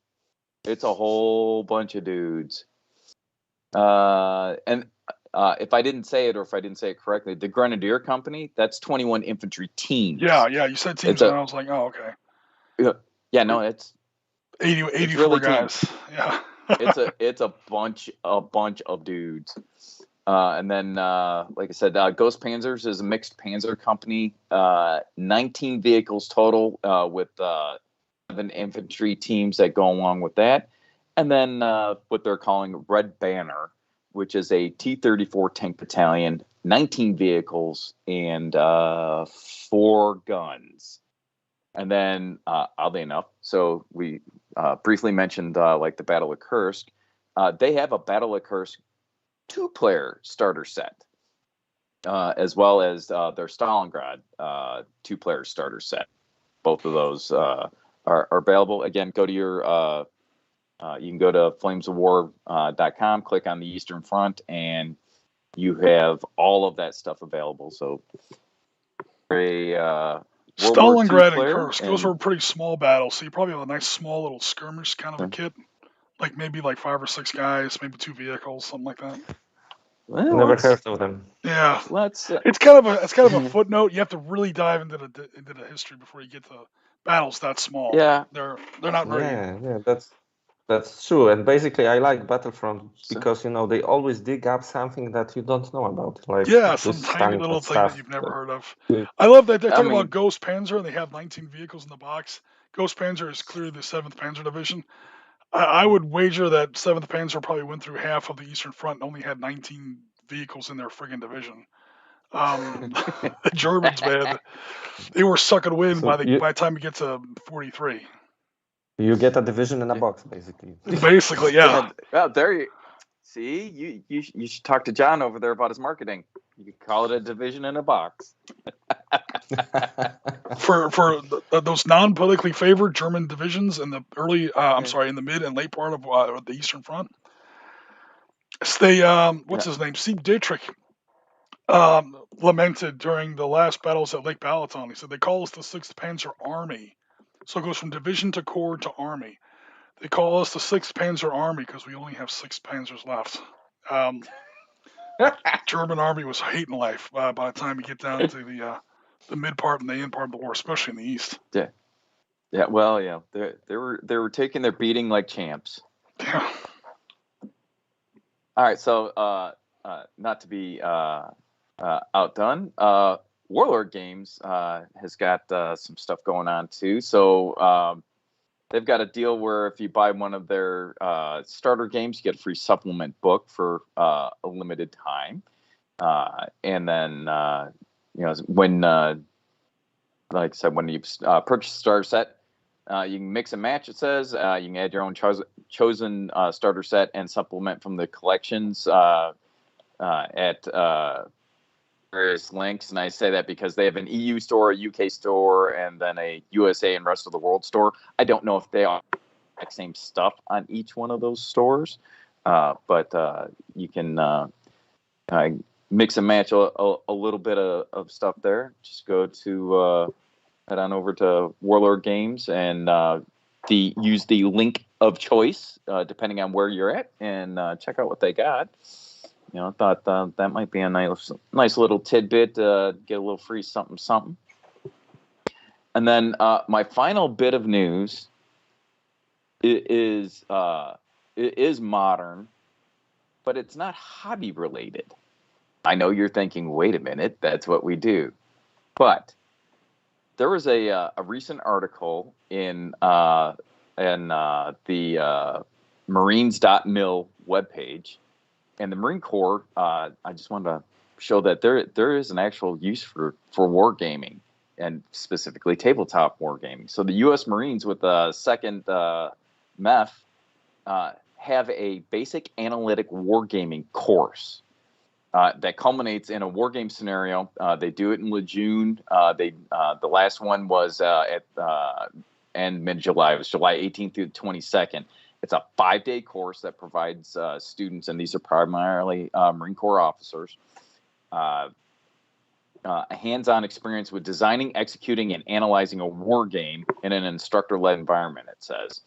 a whole bunch of dudes. And if I didn't say it, or if I didn't say it correctly, the Grenadier Company, that's 21 infantry teams. Yeah, you said teams, and I was like, oh, okay. Yeah, no, it's 84 it's really guys. teams. Yeah. it's a bunch of dudes. And then, like I said, Ghost Panzers is a mixed panzer company. 19 vehicles total, with 7 infantry teams that go along with that. And then what they're calling Red Banner, which is a T-34 tank battalion, 19 vehicles, and 4 guns. And then, oddly enough, so we briefly mentioned like the Battle of Kursk. They have a Battle of Kursk 2-player starter set, as well as their Stalingrad 2-player starter set. Both of those are available. Again, go to your you can go to flamesofwar.com, click on the Eastern Front, and you have all of that stuff available. So a Stalingrad and Kursk, those were pretty small battles, so you probably have a nice small little skirmish kind of a kit, like maybe like 5 or 6 guys, maybe 2 vehicles, something like that. Well, never heard of them. Yeah, let's. It's kind of a footnote. You have to really dive into the history before you get to battles that small. Yeah, they're not very. Yeah, that's true. And basically, I like Battlefront because they always dig up something that you don't know about. Like some tiny little thing that you've never heard of. Yeah. I love that they're talking about Ghost Panzer and they have 19 vehicles in the box. Ghost Panzer is clearly the 7th Panzer Division. I would wager that 7th Panzer probably went through half of the Eastern Front and only had 19 vehicles in their friggin' division. The Germans, man, they were sucking wind by the time you get to 43. You get a division in a box, basically. Basically, yeah. Well, there you see. You should talk to John over there about his marketing. You could call it a division in a box. for those non-politically favored German divisions in the in the mid and late part of the Eastern Front, they what's his name, Sieg Dietrich, lamented during the last battles at Lake Balaton. He said they call us the 6th Panzer Army, so it goes from division to corps to army. They call us the 6th Panzer Army because we only have 6 Panzers left. German army was hating life by the time you get down to the mid part and the end part of the war, especially in the east. Yeah. Well, yeah, they were taking their beating like champs. Yeah. All right, so not to be outdone, Warlord Games has got some stuff going on too. So they've got a deal where if you buy one of their starter games, you get a free supplement book for a limited time. And then, when, like I said, when you purchase a starter set, you can mix and match, it says. You can add your own chosen starter set and supplement from the collections at various links. And I say that because they have an EU store, a UK store, and then a USA and rest of the world store. I don't know if they are the exact same stuff on each one of those stores, but you can mix and match a little bit of stuff there. Just go to head on over to Warlord Games and use the link of choice depending on where you're at, and check out what they got. I thought that might be a nice little tidbit, get a little free something. And then my final bit of news is modern, but it's not hobby related. I know you're thinking, wait a minute, that's what we do. But there was a recent article in the Marines.mil webpage, and the Marine Corps, I just wanted to show that there is an actual use for wargaming, and specifically tabletop wargaming. So the U.S. Marines with the 2nd MEF have a basic analytic wargaming course that culminates in a wargame scenario. They do it in Lejeune. The last one was at end mid-July. It was July 18th through the 22nd. It's a 5-day course that provides students, and these are primarily Marine Corps officers, a hands-on experience with designing, executing, and analyzing a war game in an instructor-led environment, it says.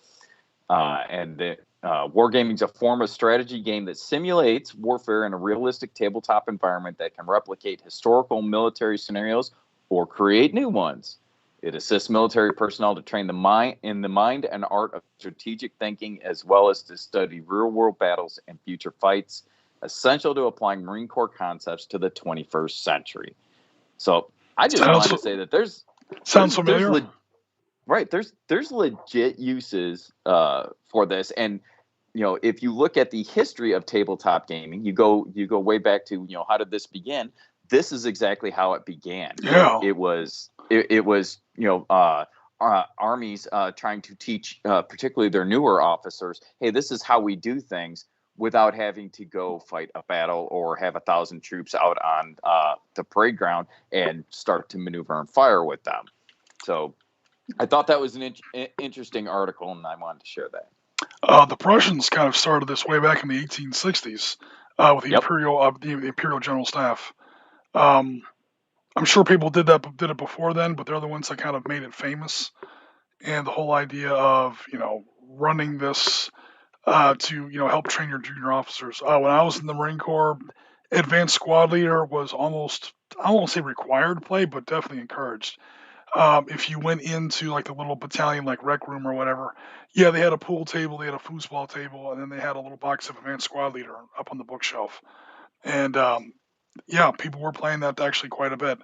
Wargaming is a form of strategy game that simulates warfare in a realistic tabletop environment that can replicate historical military scenarios or create new ones. It assists military personnel to train in the mind and art of strategic thinking, as well as to study real-world battles and future fights, essential to applying Marine Corps concepts to the 21st century. So I just wanted to say that there's familiar. There's legit uses for this, and if you look at the history of tabletop gaming, you go way back to how did this begin? This is exactly how it began. Yeah. It was armies trying to teach, particularly their newer officers, hey, this is how we do things, without having to go fight a battle or have 1,000 troops out on the parade ground and start to maneuver and fire with them. So I thought that was an interesting article, and I wanted to share that. The Prussians kind of started this way back in the 1860s with the Imperial General Staff. I'm sure people did it before then, but they're the ones that kind of made it famous. And the whole idea of running this to help train your junior officers. When I was in the Marine Corps, advanced squad leader was almost, I won't say required to play, but definitely encouraged. If you went into like the little battalion, like rec room or whatever, yeah, they had a pool table, they had a foosball table, and then they had a little box of advanced squad leader up on the bookshelf. And yeah, people were playing that actually quite a bit.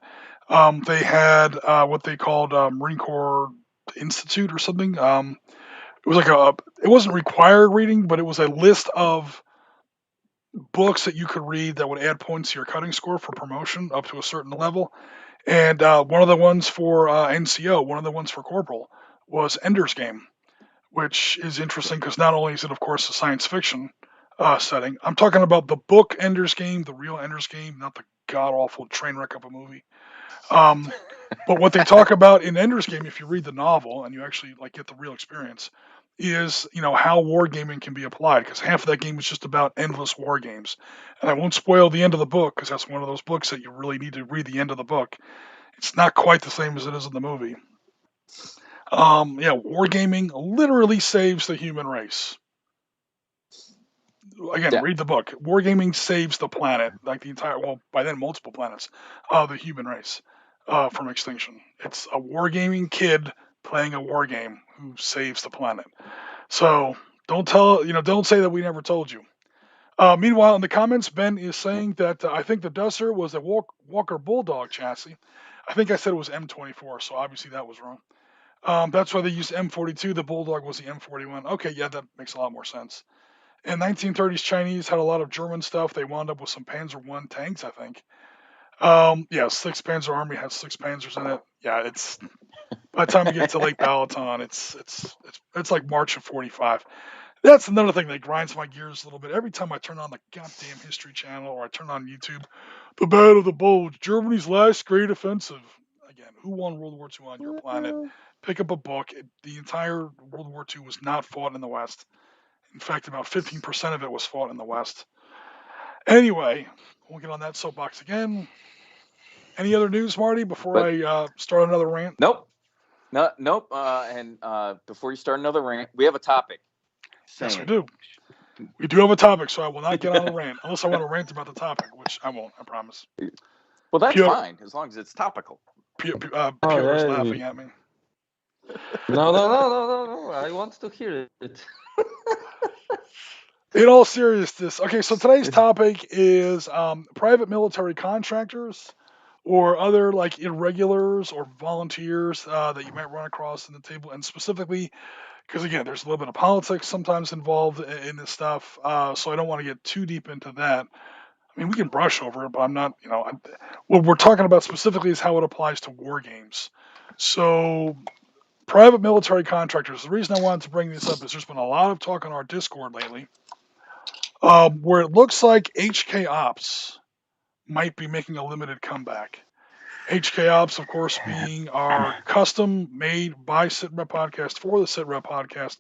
They had what they called Marine Corps Institute or something. It was like it wasn't required reading, but it was a list of books that you could read that would add points to your cutting score for promotion up to a certain level. And one of the ones for NCO, one of the ones for Corporal, was Ender's Game, which is interesting because not only is it, of course, a science fiction setting. I'm talking about the book Ender's Game, the real Ender's Game, not the god-awful train wreck of a movie. But what they talk about in Ender's Game, if you read the novel and you actually get the real experience, is how wargaming can be applied, because half of that game is just about endless war games. And I won't spoil the end of the book because that's one of those books that you really need to read the end of the book. It's not quite the same as it is in the movie. Wargaming literally saves the human race. Again, read the book. Wargaming saves the planet, like the entire, by then multiple planets, the human race from extinction. It's a wargaming kid playing a war game who saves the planet. So don't say that we never told you. Meanwhile, in the comments, Ben is saying that I think the Duster was a Walker Bulldog chassis. I think I said it was M24, so obviously that was wrong. That's why they used M42. The Bulldog was the M41. Okay, yeah, that makes a lot more sense. In 1930s, Chinese had a lot of German stuff. They wound up with some Panzer I tanks, I think. 6th Panzer Army has 6 Panzers in it. Yeah, it's by the time you get to Lake Balaton, it's like March of 45. That's another thing that grinds my gears a little bit. Every time I turn on the goddamn History Channel or I turn on YouTube, the Battle of the Bulge, Germany's last great offensive. Again, who won World War II on your planet? Pick up a book. The entire World War II was not fought in the West. In fact, about 15% of it was fought in the West. Anyway, we'll get on that soapbox again. Any other news, Marty, before I start another rant? Nope. Nope. And before you start another rant, we have a topic. Yes, we do. We do have a topic, so I will not get on a rant unless I want to rant about the topic, which I won't, I promise. Well, that's Piotr, fine, as long as it's topical. Piotr is laughing at me. No. I want to hear it. In all seriousness, okay, so today's topic is private military contractors or other irregulars or volunteers that you might run across in the table, and specifically because, again, there's a little bit of politics sometimes involved in this stuff, so I don't want to get too deep into that. mean, we can brush over it, but I'm not, what we're talking about specifically is how it applies to war games. So, private military contractors. The reason I wanted to bring this up is there's been a lot of talk on our Discord lately, where it looks like HK Ops might be making a limited comeback. HK Ops, of course, being our custom made by Sitrep Podcast for the Sitrep Podcast,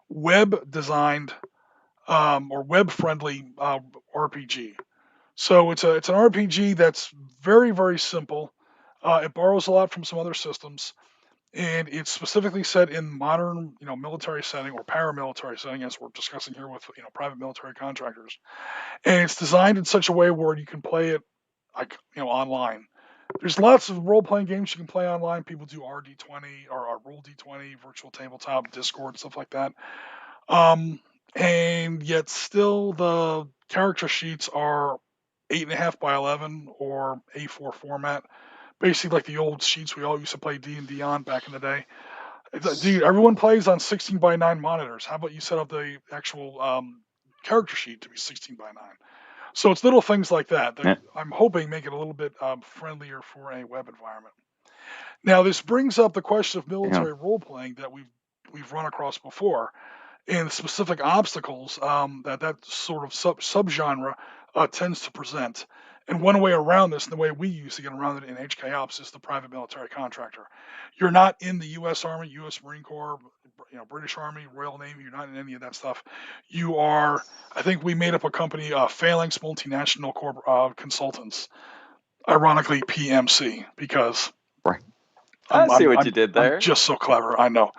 web designed or web friendly RPG. So it's an RPG that's very, very simple. It borrows a lot from some other systems, and it's specifically set in modern, military setting or paramilitary setting, as we're discussing here with, private military contractors. And it's designed in such a way where you can play it like, online. There's lots of role-playing games you can play online. People do RD20 or Roll D20, Virtual Tabletop, Discord, stuff like that. And yet still the character sheets are 8.5 by 11 or A4 format, basically like the old sheets we all used to play D&D on back in the day. Dude, everyone plays on 16 by 9 monitors. How about you set up the actual character sheet to be 16 by 9? So it's little things like that that I'm hoping make it a little bit friendlier for a web environment. Now, this brings up the question of military role playing that we've run across before, and specific obstacles that sort of subgenre tends to present. And one way around this, and the way we use to get around it in HK Ops, is the private military contractor. You're not in the U.S. Army, U.S. Marine Corps, British Army, Royal Navy. You're not in any of that stuff. You are. I think we made up a company, Phalanx Multinational Corp Consultants. Ironically, PMC, because Right. I see what you did there. I'm just so clever. I know.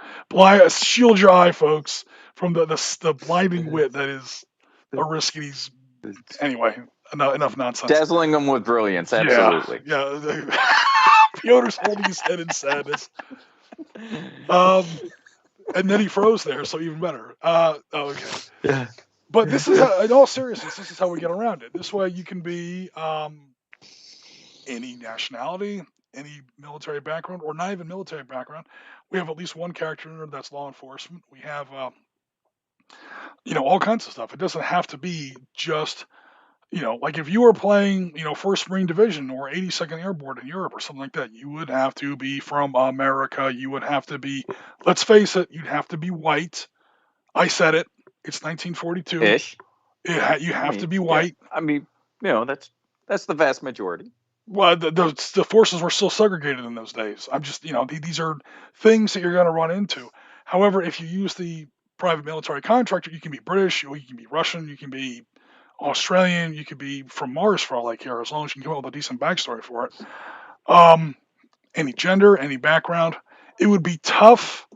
Shield your eye, folks, from the blinding wit that is Oriskany's. Anyway, enough nonsense. Dazzling them with brilliance, absolutely. Yeah. Piotr's holding his head in sadness. And then he froze there, so even better. Okay. Yeah. But this is, in all seriousness, this is how we get around it. This way you can be any nationality, any military background, or not even military background. We have at least one character in there that's law enforcement. We have, all kinds of stuff. It doesn't have to be just, like if you were playing, 1st Marine Division or 82nd Airborne in Europe or something like that, you would have to be from America. You would have to be, let's face it, you'd have to be white. I said it. It's 1942. Ish. You have to be white. Yeah. I mean, that's the vast majority. Well, the forces were still segregated in those days. I'm just, these are things that you're going to run into. However, if you use the private military contractor, you can be British, or you can be Russian, you can be Australian, you could be from Mars for all I care, as long as you can come up with a decent backstory for it. Any gender, any background. It would be tough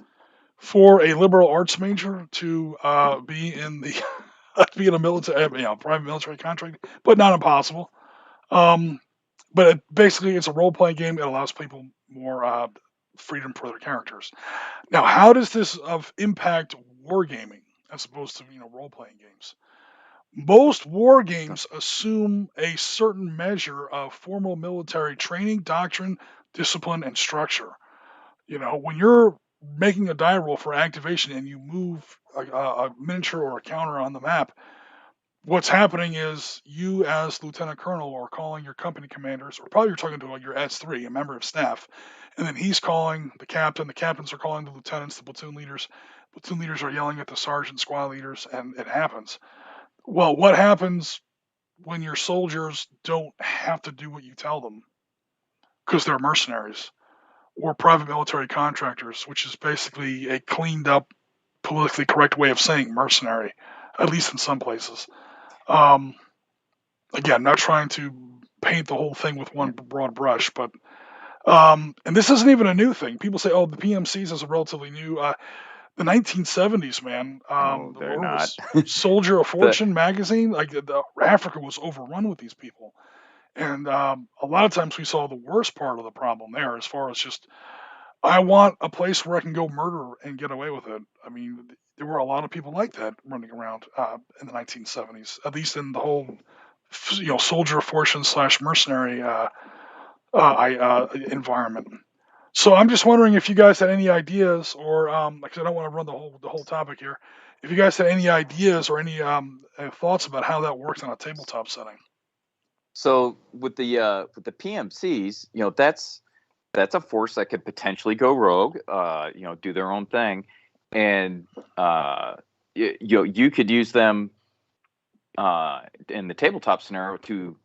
for a liberal arts major to be in the be in a military, private military contract, but not impossible. But basically, it's a role-playing game. It allows people more freedom for their characters. Now, how does this impact wargaming as opposed to role-playing games? Most war games assume a certain measure of formal military training, doctrine, discipline, and structure. When you're making a die roll for activation and you move a miniature or a counter on the map, what's happening is you as lieutenant colonel are calling your company commanders, or probably you're talking to your S3, a member of staff, and then he's calling the captain, the captains are calling the lieutenants, the platoon leaders are yelling at the sergeant, squad leaders, and it happens. Well, what happens when your soldiers don't have to do what you tell them because they're mercenaries or private military contractors, which is basically a cleaned up, politically correct way of saying mercenary, at least in some places. Again, not trying to paint the whole thing with one broad brush, but and this isn't even a new thing. People say, "Oh, the PMCs is a relatively new." The 1970s, man. They're not. Soldier of Fortune magazine, like Africa was overrun with these people, and a lot of times we saw the worst part of the problem there, as far as just I want a place where I can go murder and get away with it. I mean, there were a lot of people like that running around in the 1970s, at least in the whole, soldier of fortune / mercenary environment. So I'm just wondering if you guys had any ideas, or because I don't want to run the whole topic here. If you guys had any ideas or any thoughts about how that works on a tabletop setting. So with the PMCs, that's a force that could potentially go rogue, do their own thing, and you could use them in the tabletop scenario to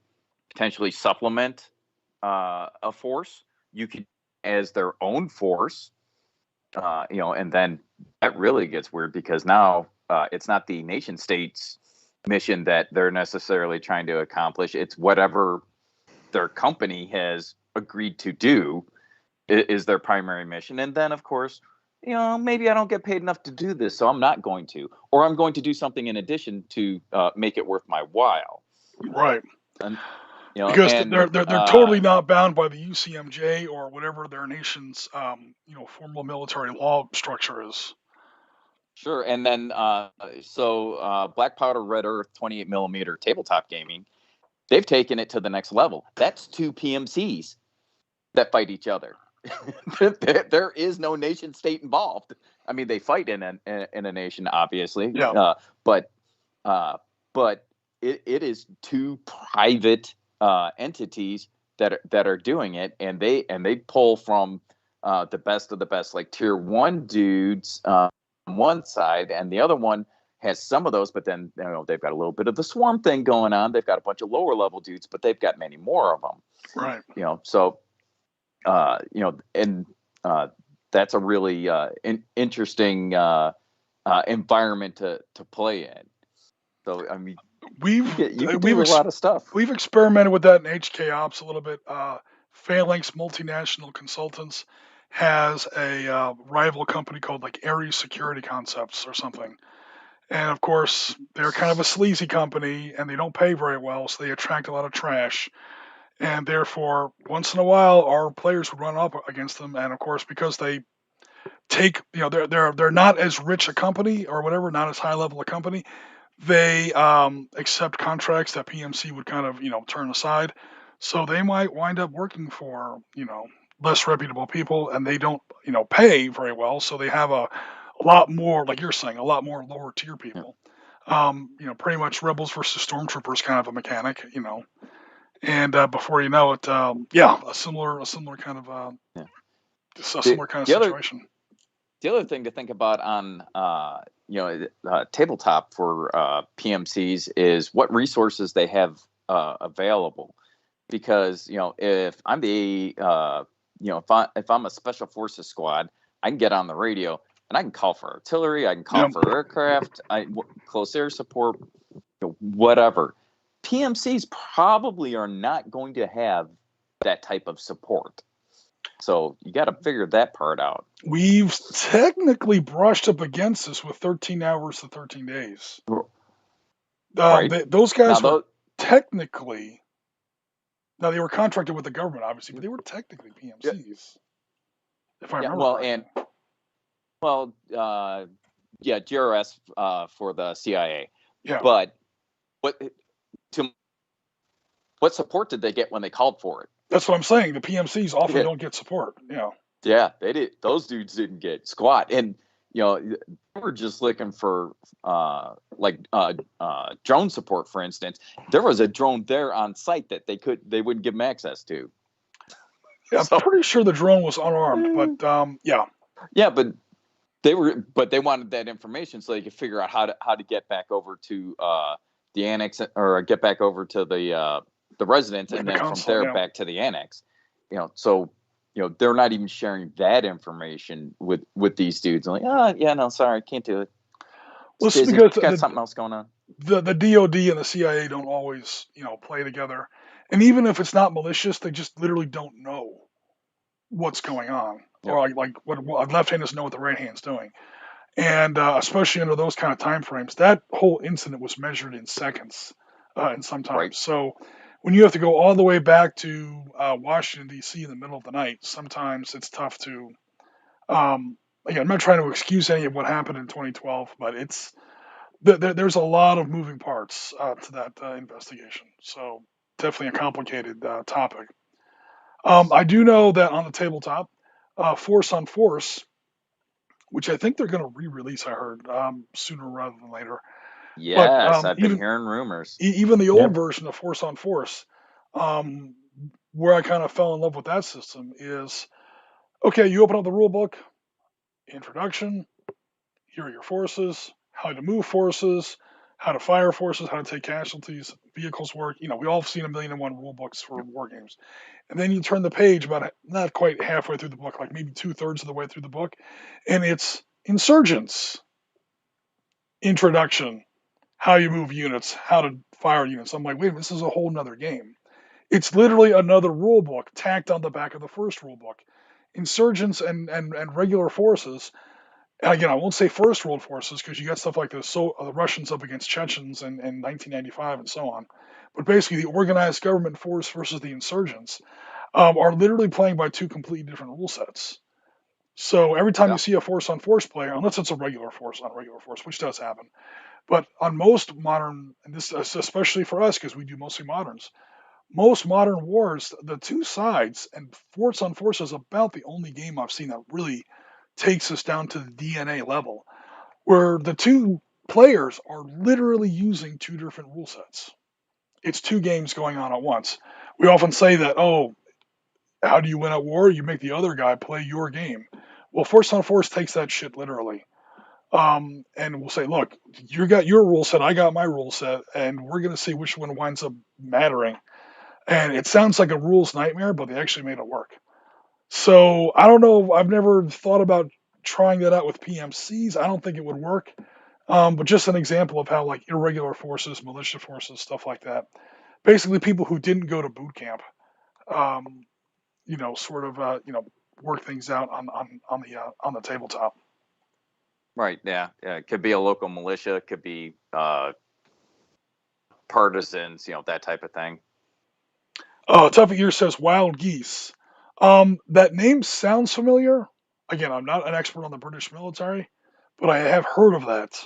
potentially supplement a force. You could as their own force, and then that really gets weird because now it's not the nation state's mission that they're necessarily trying to accomplish. It's whatever their company has agreed to do is their primary mission. And then, of course, maybe I don't get paid enough to do this, so I'm not going to, or I'm going to do something in addition to make it worth my while. Right. And, because they're totally not bound by the UCMJ or whatever their nation's formal military law structure is. Sure. And then Black Powder Red Earth 28 millimeter tabletop gaming, they've taken it to the next level. That's 2 PMCs that fight each other. There is no nation state involved. I mean, they fight in a nation, obviously. Yeah. But it is 2 private entities that are doing it, and they pull from the best of the best, like tier 1 dudes on one side, and the other one has some of those, but then they've got a little bit of the swarm thing going on. They've got a bunch of lower level dudes, but they've got many more of them. Right. So that's a really interesting environment to play in. So I mean, we've do a lot of stuff. We've experimented with that in HK Ops a little bit. Phalanx Multinational Consultants has a rival company called like Ares Security Concepts or something. And of course, they're kind of a sleazy company and they don't pay very well, so they attract a lot of trash. And therefore, once in a while, our players would run up against them. And of course, because they take, they're not as rich a company or whatever, not as high level a company, they accept contracts that PMC would kind of, turn aside. So they might wind up working for, less reputable people, and they don't, pay very well. So they have a lot more, like you're saying, a lot more lower tier people. Pretty much rebels versus stormtroopers kind of a mechanic, and before you know it, a similar kind of similar kind of situation. The other thing to think about on tabletop for PMCs is what resources they have available. Because if I'm the if I'm a special forces squad, I can get on the radio and I can call for artillery, I can call for aircraft, close air support, whatever. PMCs probably are not going to have that type of support. So you got to figure that part out. We've technically brushed up against this with 13 hours to 13 days. Right. Those guys were technically, now they were contracted with the government, obviously, but they were technically PMCs. If I remember GRS for the CIA. Yeah. But what support did they get when they called for it? That's what I'm saying. The PMCs often don't get support. Yeah. Yeah, they did. Those dudes didn't get squat, and they were just looking for drone support, for instance. There was a drone there on site that they wouldn't give them access to. Yeah, I'm pretty sure the drone was unarmed, but yeah. Yeah, but they wanted that information so they could figure out how to get back over to the annex or get back over to the residence, and then from there back to the annex. So they're not even sharing that information with these dudes. I'm like, sorry, can't do it. Well, because got something else going on. The DOD and the CIA don't always play together, and even if it's not malicious, they just literally don't know what's going on, or like what a left hand doesn't know what the right hand's doing. And especially under those kind of time frames, that whole incident was measured in seconds, and sometimes. Right. So when you have to go all the way back to Washington, D.C. in the middle of the night, sometimes it's tough to. Again, I'm not trying to excuse any of what happened in 2012, but there's a lot of moving parts to that investigation. So definitely a complicated topic. I do know that on the tabletop, Force on Force, which I think they're going to re-release, I heard, sooner rather than later. Yes, I've been hearing rumors. Even the old version of Force on Force, Where I kind of fell in love with that system is, okay, you open up the rule book, introduction, here are your forces, how to move forces, how to fire forces, how to take casualties, vehicles work. We all have seen 1,000,001 rule books for war games. And then you turn the page about not quite halfway through the book, like maybe 2/3 of the way through the book, and it's insurgents, introduction, how you move units, how to fire units. I'm like, wait a minute, this is a whole nother game. It's literally another rule book tacked on the back of the first rule book. Insurgents and regular forces. And again, I won't say first world forces because you got stuff like the Russians up against Chechens in 1995 and so on. But basically, the organized government force versus the insurgents are literally playing by two completely different rule sets. So every time Yeah. you see a force on force player, unless it's a regular force on regular force, which does happen, but on most modern, and this especially for us because we do mostly moderns, most modern wars, the two sides and force on force is about the only game I've seen that really takes us down to the DNA level, where the two players are literally using two different rule sets. It's two games going on at once. We often say that, oh, how do you win at war? You make the other guy play your game. Well, Force on Force takes that shit literally. And we'll say, look, you got your rule set, I got my rule set, and we're going to see which one winds up mattering. And it sounds like a rules nightmare, but they actually made it work. So I don't know. I've never thought about trying that out with PMCs. I don't think it would work. But just an example of how like irregular forces, militia forces, stuff like that. Basically, people who didn't go to boot camp, um, sort of, work things out on the tabletop. Right. Yeah. Yeah. It could be a local militia. It could be partisans. That type of thing. Tough Ear says Wild Geese. That name sounds familiar. Again, I'm not an expert on the British military, but I have heard of that.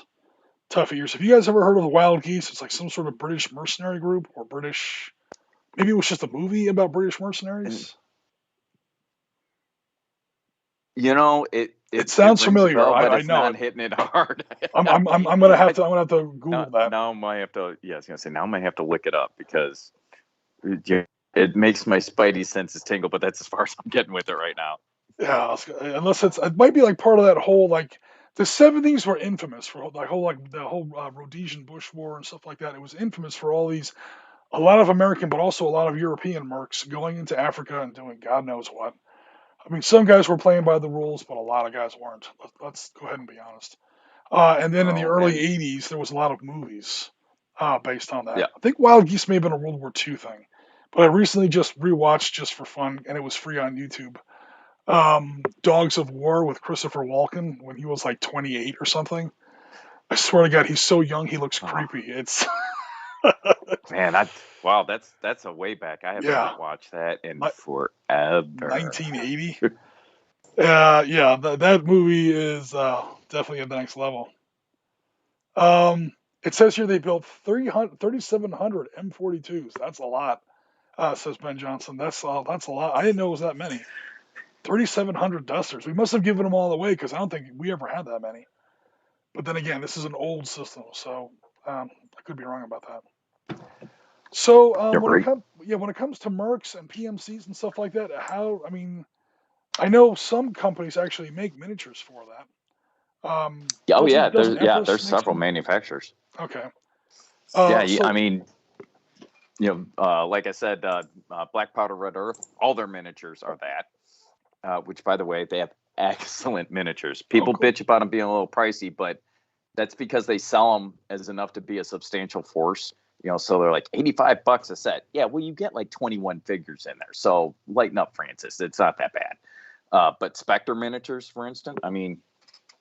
Tough Ears. Have you guys ever heard of the Wild Geese? It's like some sort of British mercenary group or British. Maybe it was just a movie about British mercenaries. It sounds rings a familiar. bell, but I it's know not it. hitting it hard. I'm gonna have to Google that. Now I might have to. Yeah, I was gonna say now I might have to look it up because it makes my spidey senses tingle. But that's as far as I'm getting with it right now. Yeah, unless it might be like part of that whole like the 70s were infamous for the whole Rhodesian Bush War and stuff like that. It was infamous for all these a lot of American but also a lot of European mercs going into Africa and doing God knows what. I mean, some guys were playing by the rules, but a lot of guys weren't. Let's go ahead and be honest. And then in the early 80s, there was a lot of movies based on that. Yeah. I think Wild Geese may have been a World War II thing, but I recently just rewatched just for fun, and it was free on YouTube. Dogs of War with Christopher Walken when he was like 28 or something. I swear to God, he's so young he looks creepy. It's man, that's a way back. I have not watched that in forever. 1980. Yeah, that movie is definitely at the next level. It says here they built 3,700 M42s. That's a lot, says Ben Johnson. That's a lot. I didn't know it was that many. 3,700 dusters. We must have given them all away because I don't think we ever had that many. But then again, this is an old system, so I could be wrong about that. So when it comes to mercs and PMCs and stuff like that, I know some companies actually make miniatures for that. There's several manufacturers. Okay. I mean, like I said, Black Powder Red Earth, all their miniatures are that. Which, by the way, they have excellent miniatures. People bitch about them being a little pricey, but that's because they sell them as enough to be a substantial force. So they're like $85 a set. Yeah, well, you get like 21 figures in there. So lighten up, Francis. It's not that bad. But Spectre miniatures, for instance, I mean,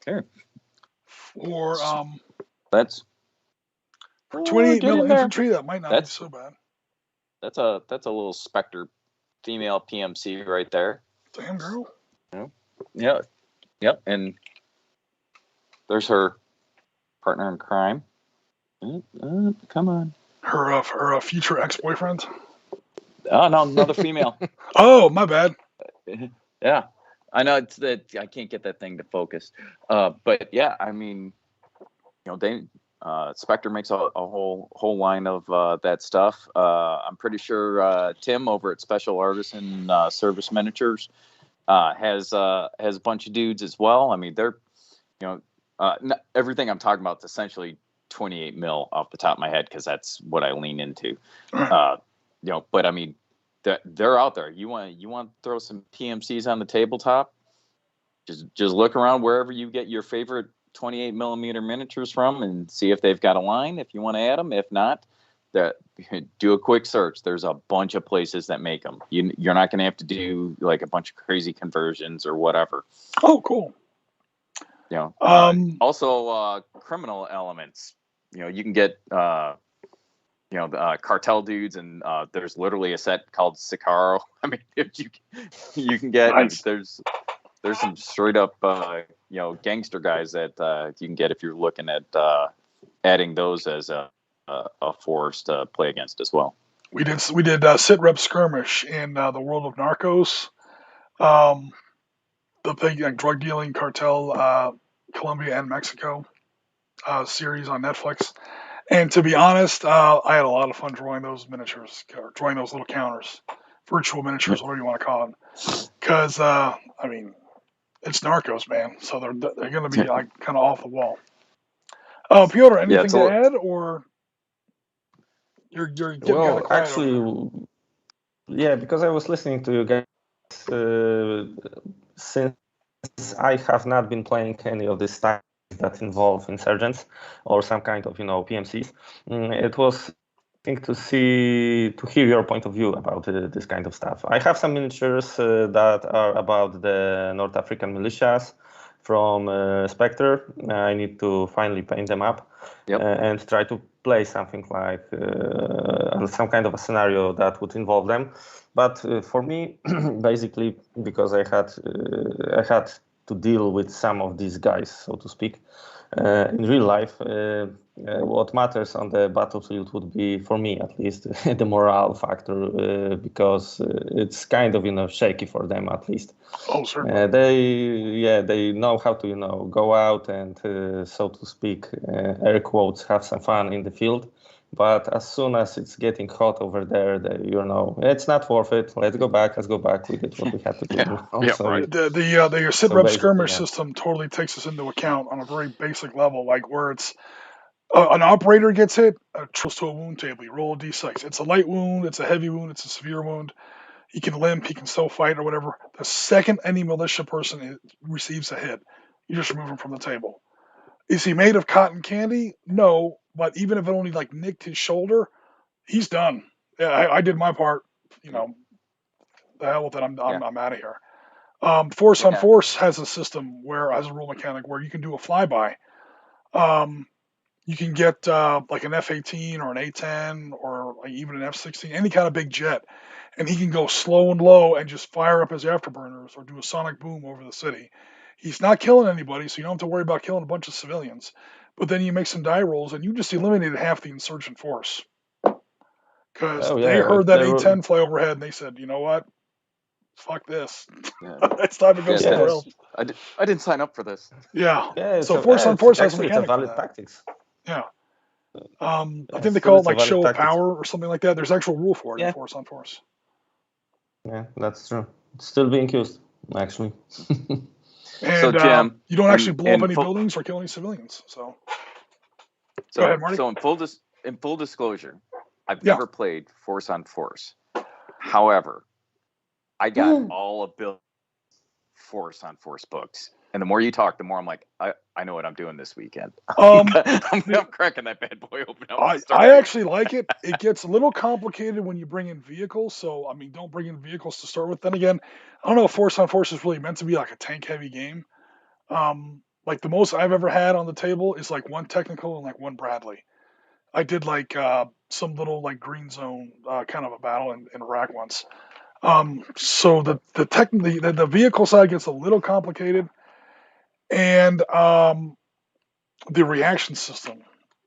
here. Or that's for 28 mil infantry, that might not be so bad. That's a little Spectre female PMC right there. Damn girl. Yeah. Yep. And there's her partner in crime. Come on. Her future ex-boyfriend. Oh no, another female. Oh, my bad. Yeah, I know I can't get that thing to focus. But yeah, I mean, Spectre makes a whole line of that stuff. I'm pretty sure Tim over at Special Artisan Service Miniatures has a bunch of dudes as well. I mean, they're everything I'm talking about is essentially 28 mil off the top of my head because that's what I lean into. But I mean, they're out there. You want to throw some PMCs on the tabletop? Just look around wherever you get your favorite 28 millimeter miniatures from and see if they've got a line. If you want to add them, if not, do a quick search. There's a bunch of places that make them. You're not going to have to do like a bunch of crazy conversions or whatever. Oh, cool. Also criminal elements. You can get the cartel dudes, and there's literally a set called Sicaro. I mean, if you can get nice. There's some straight up gangster guys that you can get if you're looking at adding those as a force to play against as well. We did Sitrep skirmish in the world of Narcos, the big drug dealing cartel, Colombia and Mexico series on Netflix. And to be honest, I had a lot of fun drawing those miniatures, or drawing those little counters, virtual miniatures, whatever you want to call them. Because I mean, it's Narcos, man. So they're going to be like kind of off the wall. Piotr, anything to add, or you're getting kind of quiet? Actually, yeah, because I was listening to you guys since I have not been playing any of these styles that involve insurgents or some kind of PMCs. It was to hear your point of view about this kind of stuff. I have some miniatures that are about the North African militias from Spectre. I need to finally paint them up and try to play something like some kind of a scenario that would involve them. But for me, basically, because I had to deal with some of these guys, so to speak, in real life, what matters on the battlefield would be, for me at least, the morale factor, because it's kind of shaky for them at least. Oh, certainly. They know how to go out and so to speak, air quotes, have some fun in the field. But as soon as it's getting hot over there, it's not worth it. Let's go back. We did what we had to do. Right. The Sitrep skirmish system totally takes us into account on a very basic level, like where it's an operator gets hit, close to a wound table. You roll a d6. It's a light wound, it's a heavy wound, it's a severe wound. He can limp, he can still fight or whatever. The second any militia person receives a hit, you just remove him from the table. Is he made of cotton candy? No. But even if it only nicked his shoulder, he's done. Yeah, I did my part. The hell with it. I'm out of here. Force on Force has a system has a rule mechanic where you can do a flyby. You can get like an F-18 or an A-10 or even an F-16, any kind of big jet, and he can go slow and low and just fire up his afterburners or do a sonic boom over the city. He's not killing anybody, so you don't have to worry about killing a bunch of civilians. But then you make some die rolls, and you just eliminated half the insurgent force. Because they heard that A-10 fly overhead, and they said, you know what? Fuck this. It's time to go somewhere else. I didn't sign up for this. Yeah. So Force on Force has a mechanic for that. Tactics. Yeah. I think they call it show of power or something like that. There's actual rule for it in Force on Force. Yeah, that's true. It's still being used, actually. And so, Jim, you don't actually blow up any buildings or kill any civilians. So go ahead, Marty. So in full disclosure, I've never played Force on Force. However, I got all of Bill's Force on Force books. And the more you talk, the more I'm like, I know what I'm doing this weekend. I'm cracking that bad boy open. I actually like it. It gets a little complicated when you bring in vehicles. So, I mean, don't bring in vehicles to start with. Then again, I don't know if Force on Force is really meant to be like a tank-heavy game. Like the most I've ever had on the table is like one technical and like one Bradley. I did like some little like green zone kind of a battle in Iraq once. So the vehicle side gets a little complicated. And the reaction system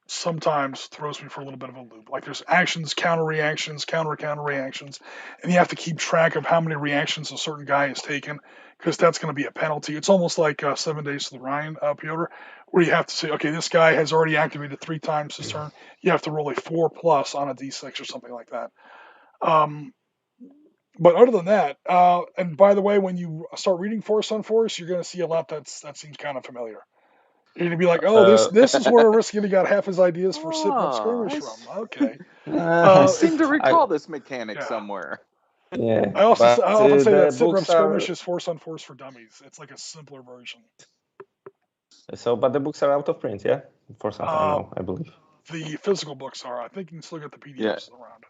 sometimes throws me for a little bit of a loop. Like there's actions, counter reactions, counter reactions, and you have to keep track of how many reactions a certain guy has taken because that's going to be a penalty. It's almost like 7 Days to the Rhine, Piotr, where you have to say, okay, this guy has already activated 3 times this turn. You have to roll a 4+ on a d6 or something like that. But other than that, and by the way, when you start reading Force on Force, you're going to see a lot that seems kind of familiar. You're gonna be like, oh, this is where Oriskany got half his ideas for Sitrep skirmish from. Okay. I seem to It's, recall this mechanic yeah. somewhere. Yeah, I often say that the Sitrep books skirmish are is Force on Force for dummies. It's like a simpler version. but the books are out of print, yeah, for some time now, I believe. The physical books are. I think you can still get the PDFs around.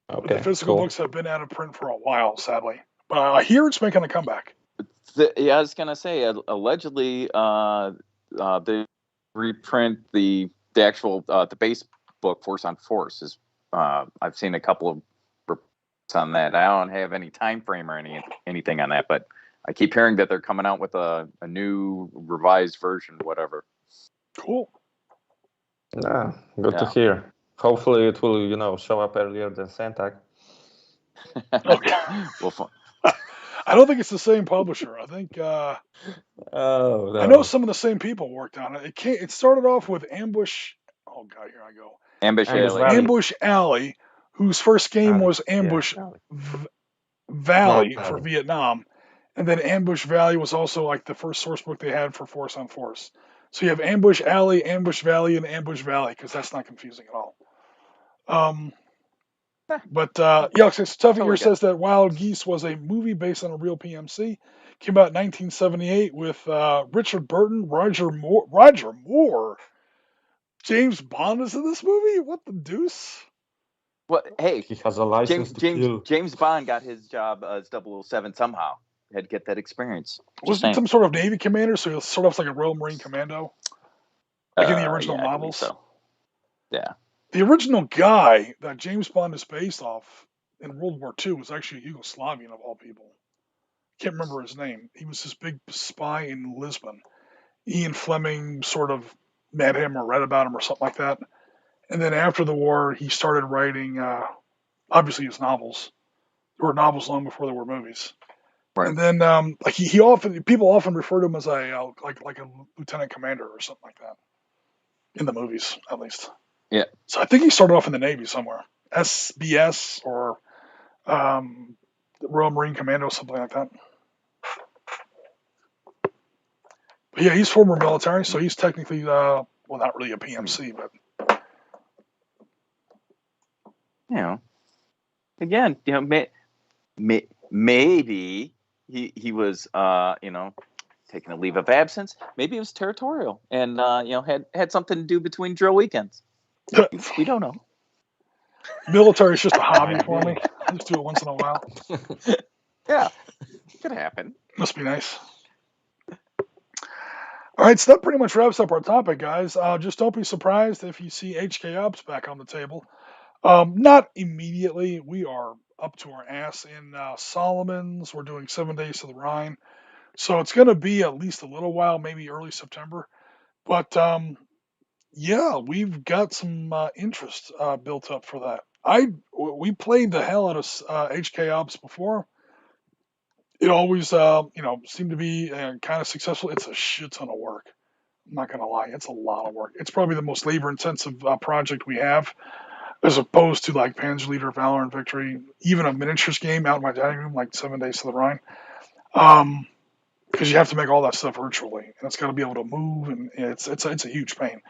But the Okay, physical cool. books have been out of print for a while, sadly. But I hear it's making a comeback. Yeah, I was gonna say allegedly they reprint the actual the base book Force on Force is I've seen a couple of reports on that. I don't have any time frame or anything on that, but I keep hearing that they're coming out with a new revised version, whatever. Cool. Yeah, good to hear. Hopefully it will, show up earlier than Santac. Okay. Well, I don't think it's the same publisher. I think Oh, no. I know some of the same people worked on it. It started off with Ambush. Oh god, here I go. Ambush Alley. Ambush Alley, whose first game was Ambush Valley for Vietnam, and then Ambush Valley was also like the first source book they had for Force on Force. So you have Ambush Alley, Ambush Valley, and Ambush Valley because that's not confusing at all. But Tuffy here says that Wild Geese was a movie based on a real PMC. Came out in 1978 with Richard Burton, Roger Moore. James Bond is in this movie? What the deuce? Well, hey, he has a license to kill. James Bond got his job as 007 somehow. He had to get that experience. Was he some sort of Navy commander? So he was sort of like a Royal Marine Commando? Like in the original novels? So. Yeah. The original guy that James Bond is based off in World War II was actually a Yugoslavian of all people. Can't remember his name. He was this big spy in Lisbon. Ian Fleming sort of met him or read about him or something like that. And then after the war, he started writing, obviously, his novels. There were novels long before there were movies. Right. And then, people often refer to him as a like a lieutenant commander or something like that in the movies, at least. Yeah. So I think he started off in the Navy somewhere, SBS or Royal Marine Commando, something like that. But yeah, he's former military, so he's technically, well, not really a PMC, but. Again, maybe he was, taking a leave of absence. Maybe he was territorial and, had something to do between drill weekends. We don't know. Military is just a hobby for me. I just do it once in a while. Yeah, could happen. Must be nice. All right, so that pretty much wraps up our topic, guys. Just don't be surprised if you see HK Ops back on the table. Not immediately. We are up to our ass in Solomon's. We're doing 7 Days to the Rhine. So it's going to be at least a little while, maybe early September. But yeah, we've got some interest built up for that. We played the hell out of HK Ops before. It always, seemed to be kind of successful. It's a shit ton of work. I'm not going to lie. It's a lot of work. It's probably the most labor-intensive project we have, as opposed to like Panzer Leader, Valor, and Victory, even a miniatures game out in my dining room, like 7 Days to the Rhine. Because you have to make all that stuff virtually, and it's got to be able to move, and it's a huge pain.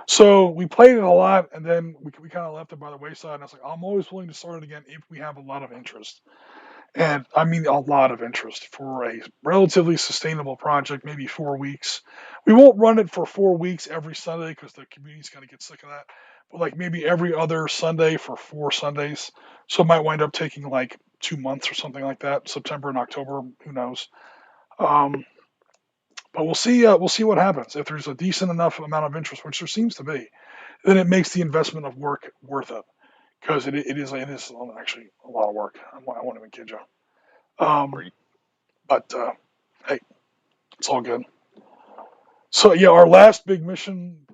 So we played it a lot, and then we kind of left it by the wayside. And I was like, I'm always willing to start it again if we have a lot of interest. And I mean a lot of interest for a relatively sustainable project, maybe 4 weeks. We won't run it for 4 weeks every Sunday because the community's going to get sick of that. But like maybe every other Sunday for 4 Sundays. So it might wind up taking like 2 months or something like that, September and October, who knows. But we'll see what happens. If there's a decent enough amount of interest, which there seems to be, then it makes the investment of work worth it. Because it is actually a lot of work. I won't even kid you. But hey, it's all good. So yeah, our last big mission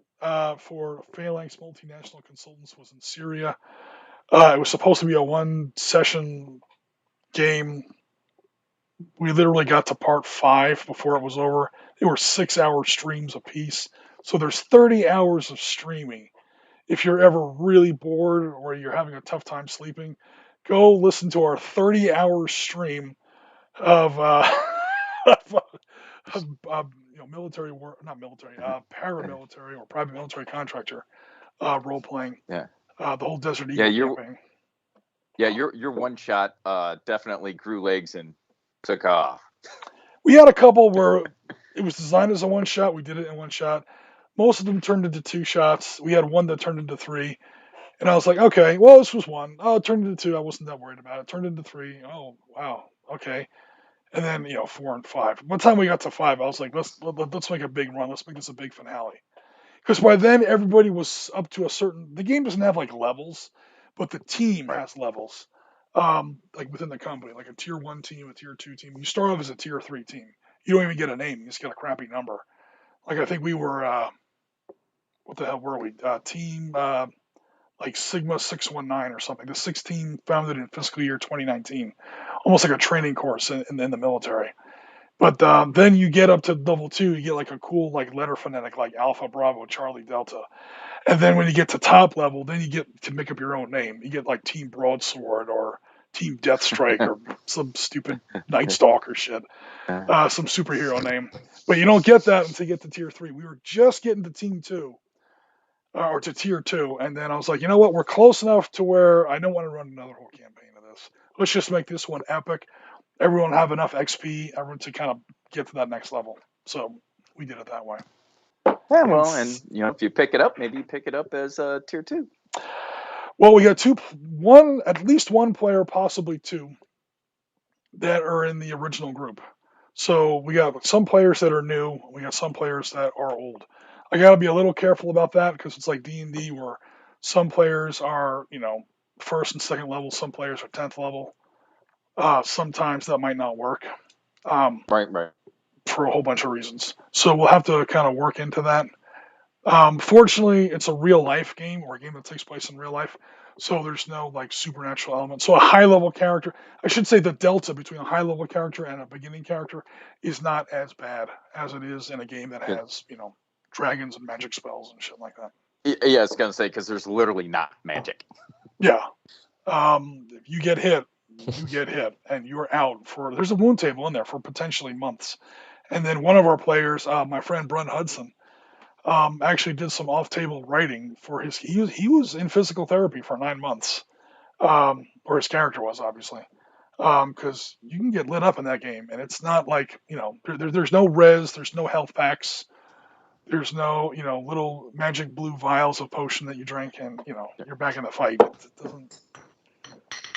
for Phalanx Multinational Consultants was in Syria. It was supposed to be a one-session game. We literally got to part 5 before it was over. They were 6-hour streams apiece. So there's 30 hours of streaming. If you're ever really bored or you're having a tough time sleeping, go listen to our 30-hour stream of, military war, not military, paramilitary or private military contractor role playing. Yeah. The whole Desert Eagle campaign. Yeah, your one shot definitely grew legs and took off. We had a couple where it was designed as a one shot. We did it in one shot. Most of them turned into 2 shots. We had one that turned into 3. And I was like, okay, well, this was 1. Oh, it turned into 2. I wasn't that worried about it. It turned into 3. Oh, wow. Okay. And then, 4 and 5. By the time we got to 5, I was like, let's make a big run. Let's make this a big finale. Because by then, everybody was up to a certain... The game doesn't have, levels, but the team has levels. Within the company, like a tier 1 team, a tier 2 team. You start off as a tier 3 team. You don't even get a name. You just get a crappy number. I think we were... what the hell were we? Team... Sigma 619 or something. The 16 founded in fiscal year 2019, almost like a training course in the military. But then you get up to level 2, you get a cool letter phonetic like Alpha, Bravo, Charlie, Delta. And then when you get to top level, then you get to make up your own name. You get Team Broadsword or Team Deathstrike or some stupid Night Stalker shit, some superhero name. But you don't get that until you get to tier 3. We were just getting to Team 2. Or to tier 2, and then I was like, you know what? We're close enough to where I don't want to run another whole campaign of this. Let's just make this one epic. Everyone have enough XP, everyone to kind of get to that next level. So we did it that way. Yeah, well, and if you pick it up, maybe you pick it up as tier 2. Well, we got at least one player, possibly 2, that are in the original group. So we got some players that are new. We got some players that are old. I got to be a little careful about that because it's like D&D where some players are, first and second level. Some players are 10th level. Sometimes that might not work. Right. For a whole bunch of reasons. So we'll have to kind of work into that. Fortunately, it's a real life game or a game that takes place in real life. So there's no supernatural element. So a high level character, I should say the delta between a high level character and a beginning character is not as bad as it is in a game that has, dragons and magic spells and shit like that. Yeah, I was going to say, because there's literally not magic. Yeah. If you get hit, you get hit, and you're out there's a wound table in there for potentially months. And then one of our players, my friend Brun Hudson, actually did some off-table writing for he was in physical therapy for 9 months, or his character was, obviously. Because you can get lit up in that game, and it's not there's no res, there's no health packs. There's no, little magic blue vials of potion that you drink and, you're back in the fight. It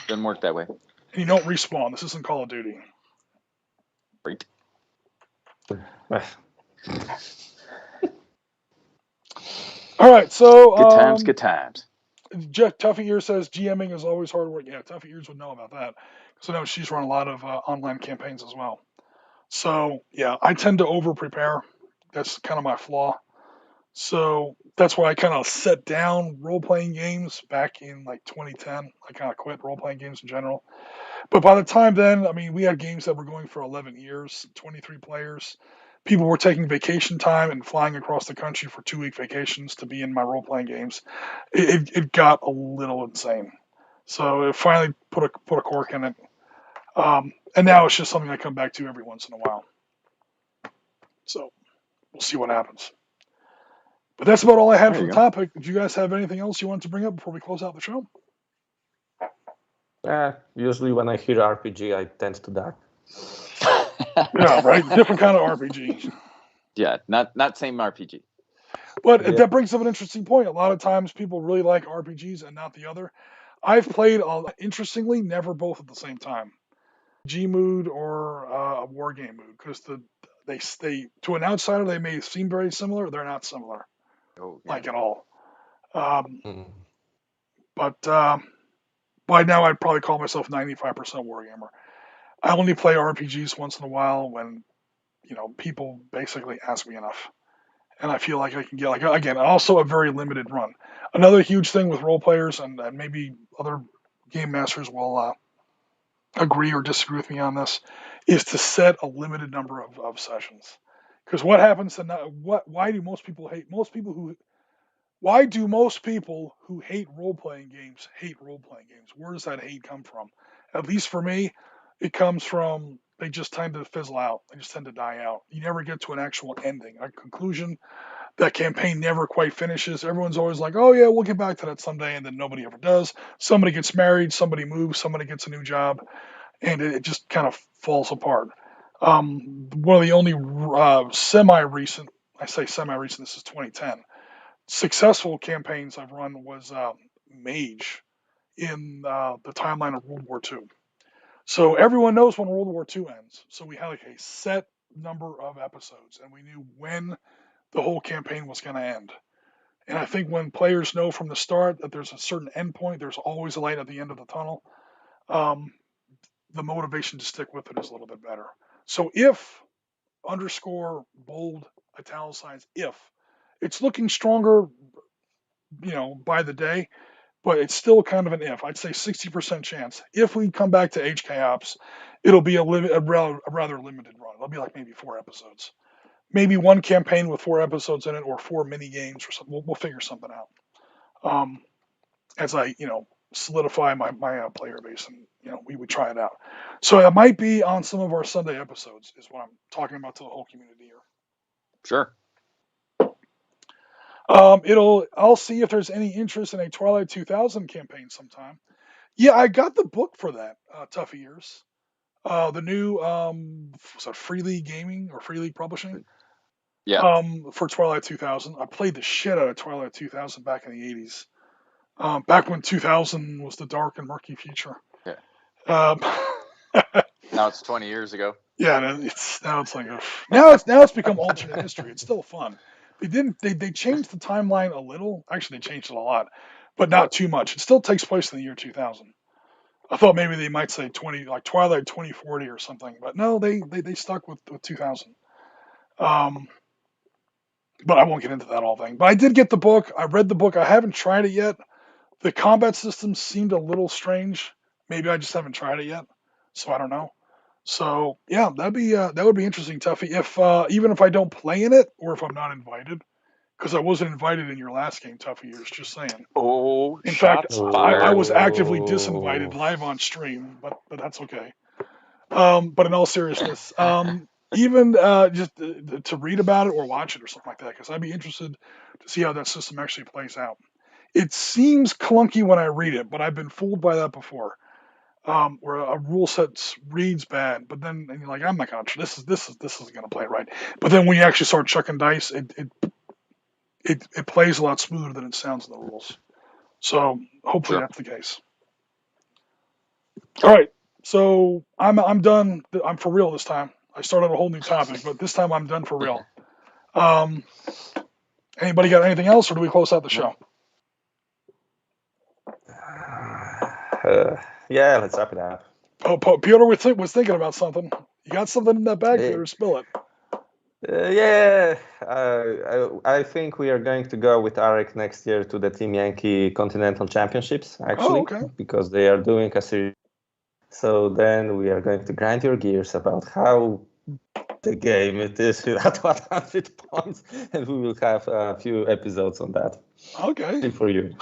doesn't work that way. And you don't respawn. This isn't Call of Duty. Right. All right, so... Good times. Jeff Tuffy Ear says GMing is always hard work. Yeah, Tuffy Ears would know about that. Because I know she's run a lot of online campaigns as well. So, yeah, I tend to over-prepare. That's kind of my flaw. So that's why I kind of set down role-playing games back in 2010. I kind of quit role-playing games in general. But by the time then, we had games that were going for 11 years, 23 players. People were taking vacation time and flying across the country for 2-week vacations to be in my role-playing games. It got a little insane. So it finally put a cork in it. And now it's just something I come back to every once in a while. So we'll see what happens. But that's about all I had for the topic. Did you guys have anything else you wanted to bring up before we close out the show? Usually when I hear RPG, I tend to die. Yeah, right? Different kind of RPG. Yeah, not same RPG. But that brings up an interesting point. A lot of times people really like RPGs and not the other. I've played, interestingly, never both at the same time. G mood or a war game mood. Because they to an outsider, they may seem very similar. They're not similar. At all. But by now I'd probably call myself 95% wargamer. I only play RPGs once in a while when people basically ask me enough, and I feel like I can get like again also a very limited run. Another huge thing with role players and maybe other game masters will agree or disagree with me on this is to set a limited number of sessions. Because what happens to why do most people hate why do most people who hate role playing games hate role playing games? Where does that hate come from? At least for me, it comes from they just tend to fizzle out. They just tend to die out. You never get to an actual ending, a conclusion. That campaign never quite finishes. Everyone's always like, "Oh yeah, we'll get back to that someday," and then nobody ever does. Somebody gets married, somebody moves, somebody gets a new job, and it just kind of falls apart. One of the only semi-recent, I say semi-recent, this is 2010, successful campaigns I've run was Mage in the timeline of World War II. So everyone knows when World War II ends. So we had like a set number of episodes, and we knew when the whole campaign was going to end. And I think when players know from the start that there's a certain endpoint, there's always a light at the end of the tunnel. Um, the motivation to stick with it is a little bit better. So if underscore bold italicized if it's looking stronger, by the day, but it's still kind of an if. I'd say 60% chance. If we come back to HK Ops, it'll be a rather limited run. It'll be like maybe 4 episodes, maybe one campaign with 4 episodes in it, or 4 mini games or something. We'll figure something out. As I solidify my player base, and we would try it out. So it might be on some of our Sunday episodes is what I'm talking about to the whole community here. Sure. I'll see if there's any interest in a Twilight 2000 campaign sometime. Yeah, I got the book for that, Tough Years. The new was that Free League Gaming or Free League Publishing? Yeah. For Twilight 2000. I played the shit out of Twilight 2000 back in the 80s. Back when 2000 was the dark and murky future. Yeah. Um, Now it's 20 years ago. Yeah, now it's become alternate history. It's still fun. They changed the timeline a little. Actually, they changed it a lot, but not too much. It still takes place in the year 2000. I thought maybe they might say 20, like Twilight 2040 or something, but no, they stuck with 2000. But I won't get into that whole thing. But I did get the book. I read the book. I haven't tried it yet. The combat system seemed a little strange. Maybe I just haven't tried it yet, so I don't know. So yeah, that would be interesting, Tuffy. If even if I don't play in it, or if I'm not invited, because I wasn't invited in your last game, Tuffy. You're just saying. Oh, In fact, shots I fired. was actively disinvited live on stream, but that's okay. But in all seriousness, even just to read about it or watch it or something like that, because I'd be interested to see how that system actually plays out. It seems clunky when I read it, but I've been fooled by that before. Where a rule set reads bad, but then and you're like, I'm not gonna. This is gonna play right. But then when you actually start chucking dice, it plays a lot smoother than it sounds in the rules. So hopefully Sure. that's the case. All right, so I'm done. I'm for real this time. I started a whole new topic, but this time I'm done for real. Anybody got anything else, or do we close out the show? Yeah, let's wrap it up. Oh, Piotr was thinking about something. You got something in that bag, Piotr? Spill it. Yeah, I think we are going to go with Arek next year to the Team Yankee Continental Championships, actually, because they are doing a series. So then we are going to grind your gears about how the game it is without 100 points, and we will have a few episodes on that. Okay. For you.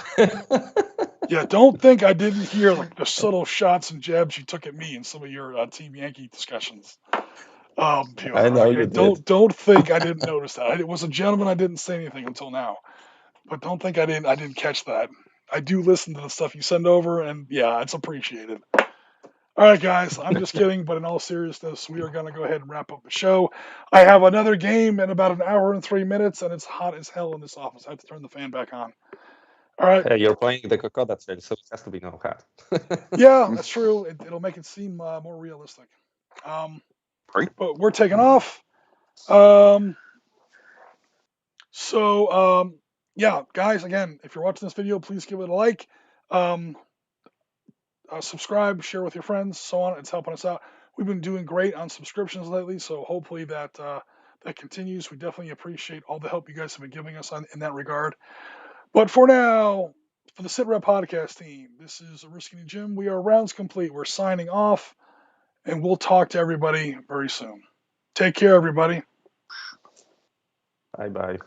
Yeah, don't think I didn't hear like the subtle shots and jabs you took at me in some of your Team Yankee discussions. Piotr, I know you did. Don't think I didn't notice that. It was a gentleman. I didn't say anything until now, but don't think I didn't catch that. I do listen to the stuff you send over, and yeah, it's appreciated. All right, guys, I'm just kidding, but in all seriousness, we are going to go ahead and wrap up the show. I have another game in about an hour and 3 minutes, and it's hot as hell in this office. I have to turn the fan back on. All right. You're playing the Kokoda trail, so it has to be no hat. Yeah, that's true. It'll make it seem more realistic. But we're taking off. Yeah, guys, again, if you're watching this video, please give it a like. Subscribe, share with your friends, so on. It's helping us out. We've been doing great on subscriptions lately, so hopefully that that continues. We definitely appreciate all the help you guys have been giving us in that regard. But for now, for the Sitrep Podcast team, this is Oriskany Jim. We are rounds complete. We're signing off, and we'll talk to everybody very soon. Take care, everybody. Bye-bye.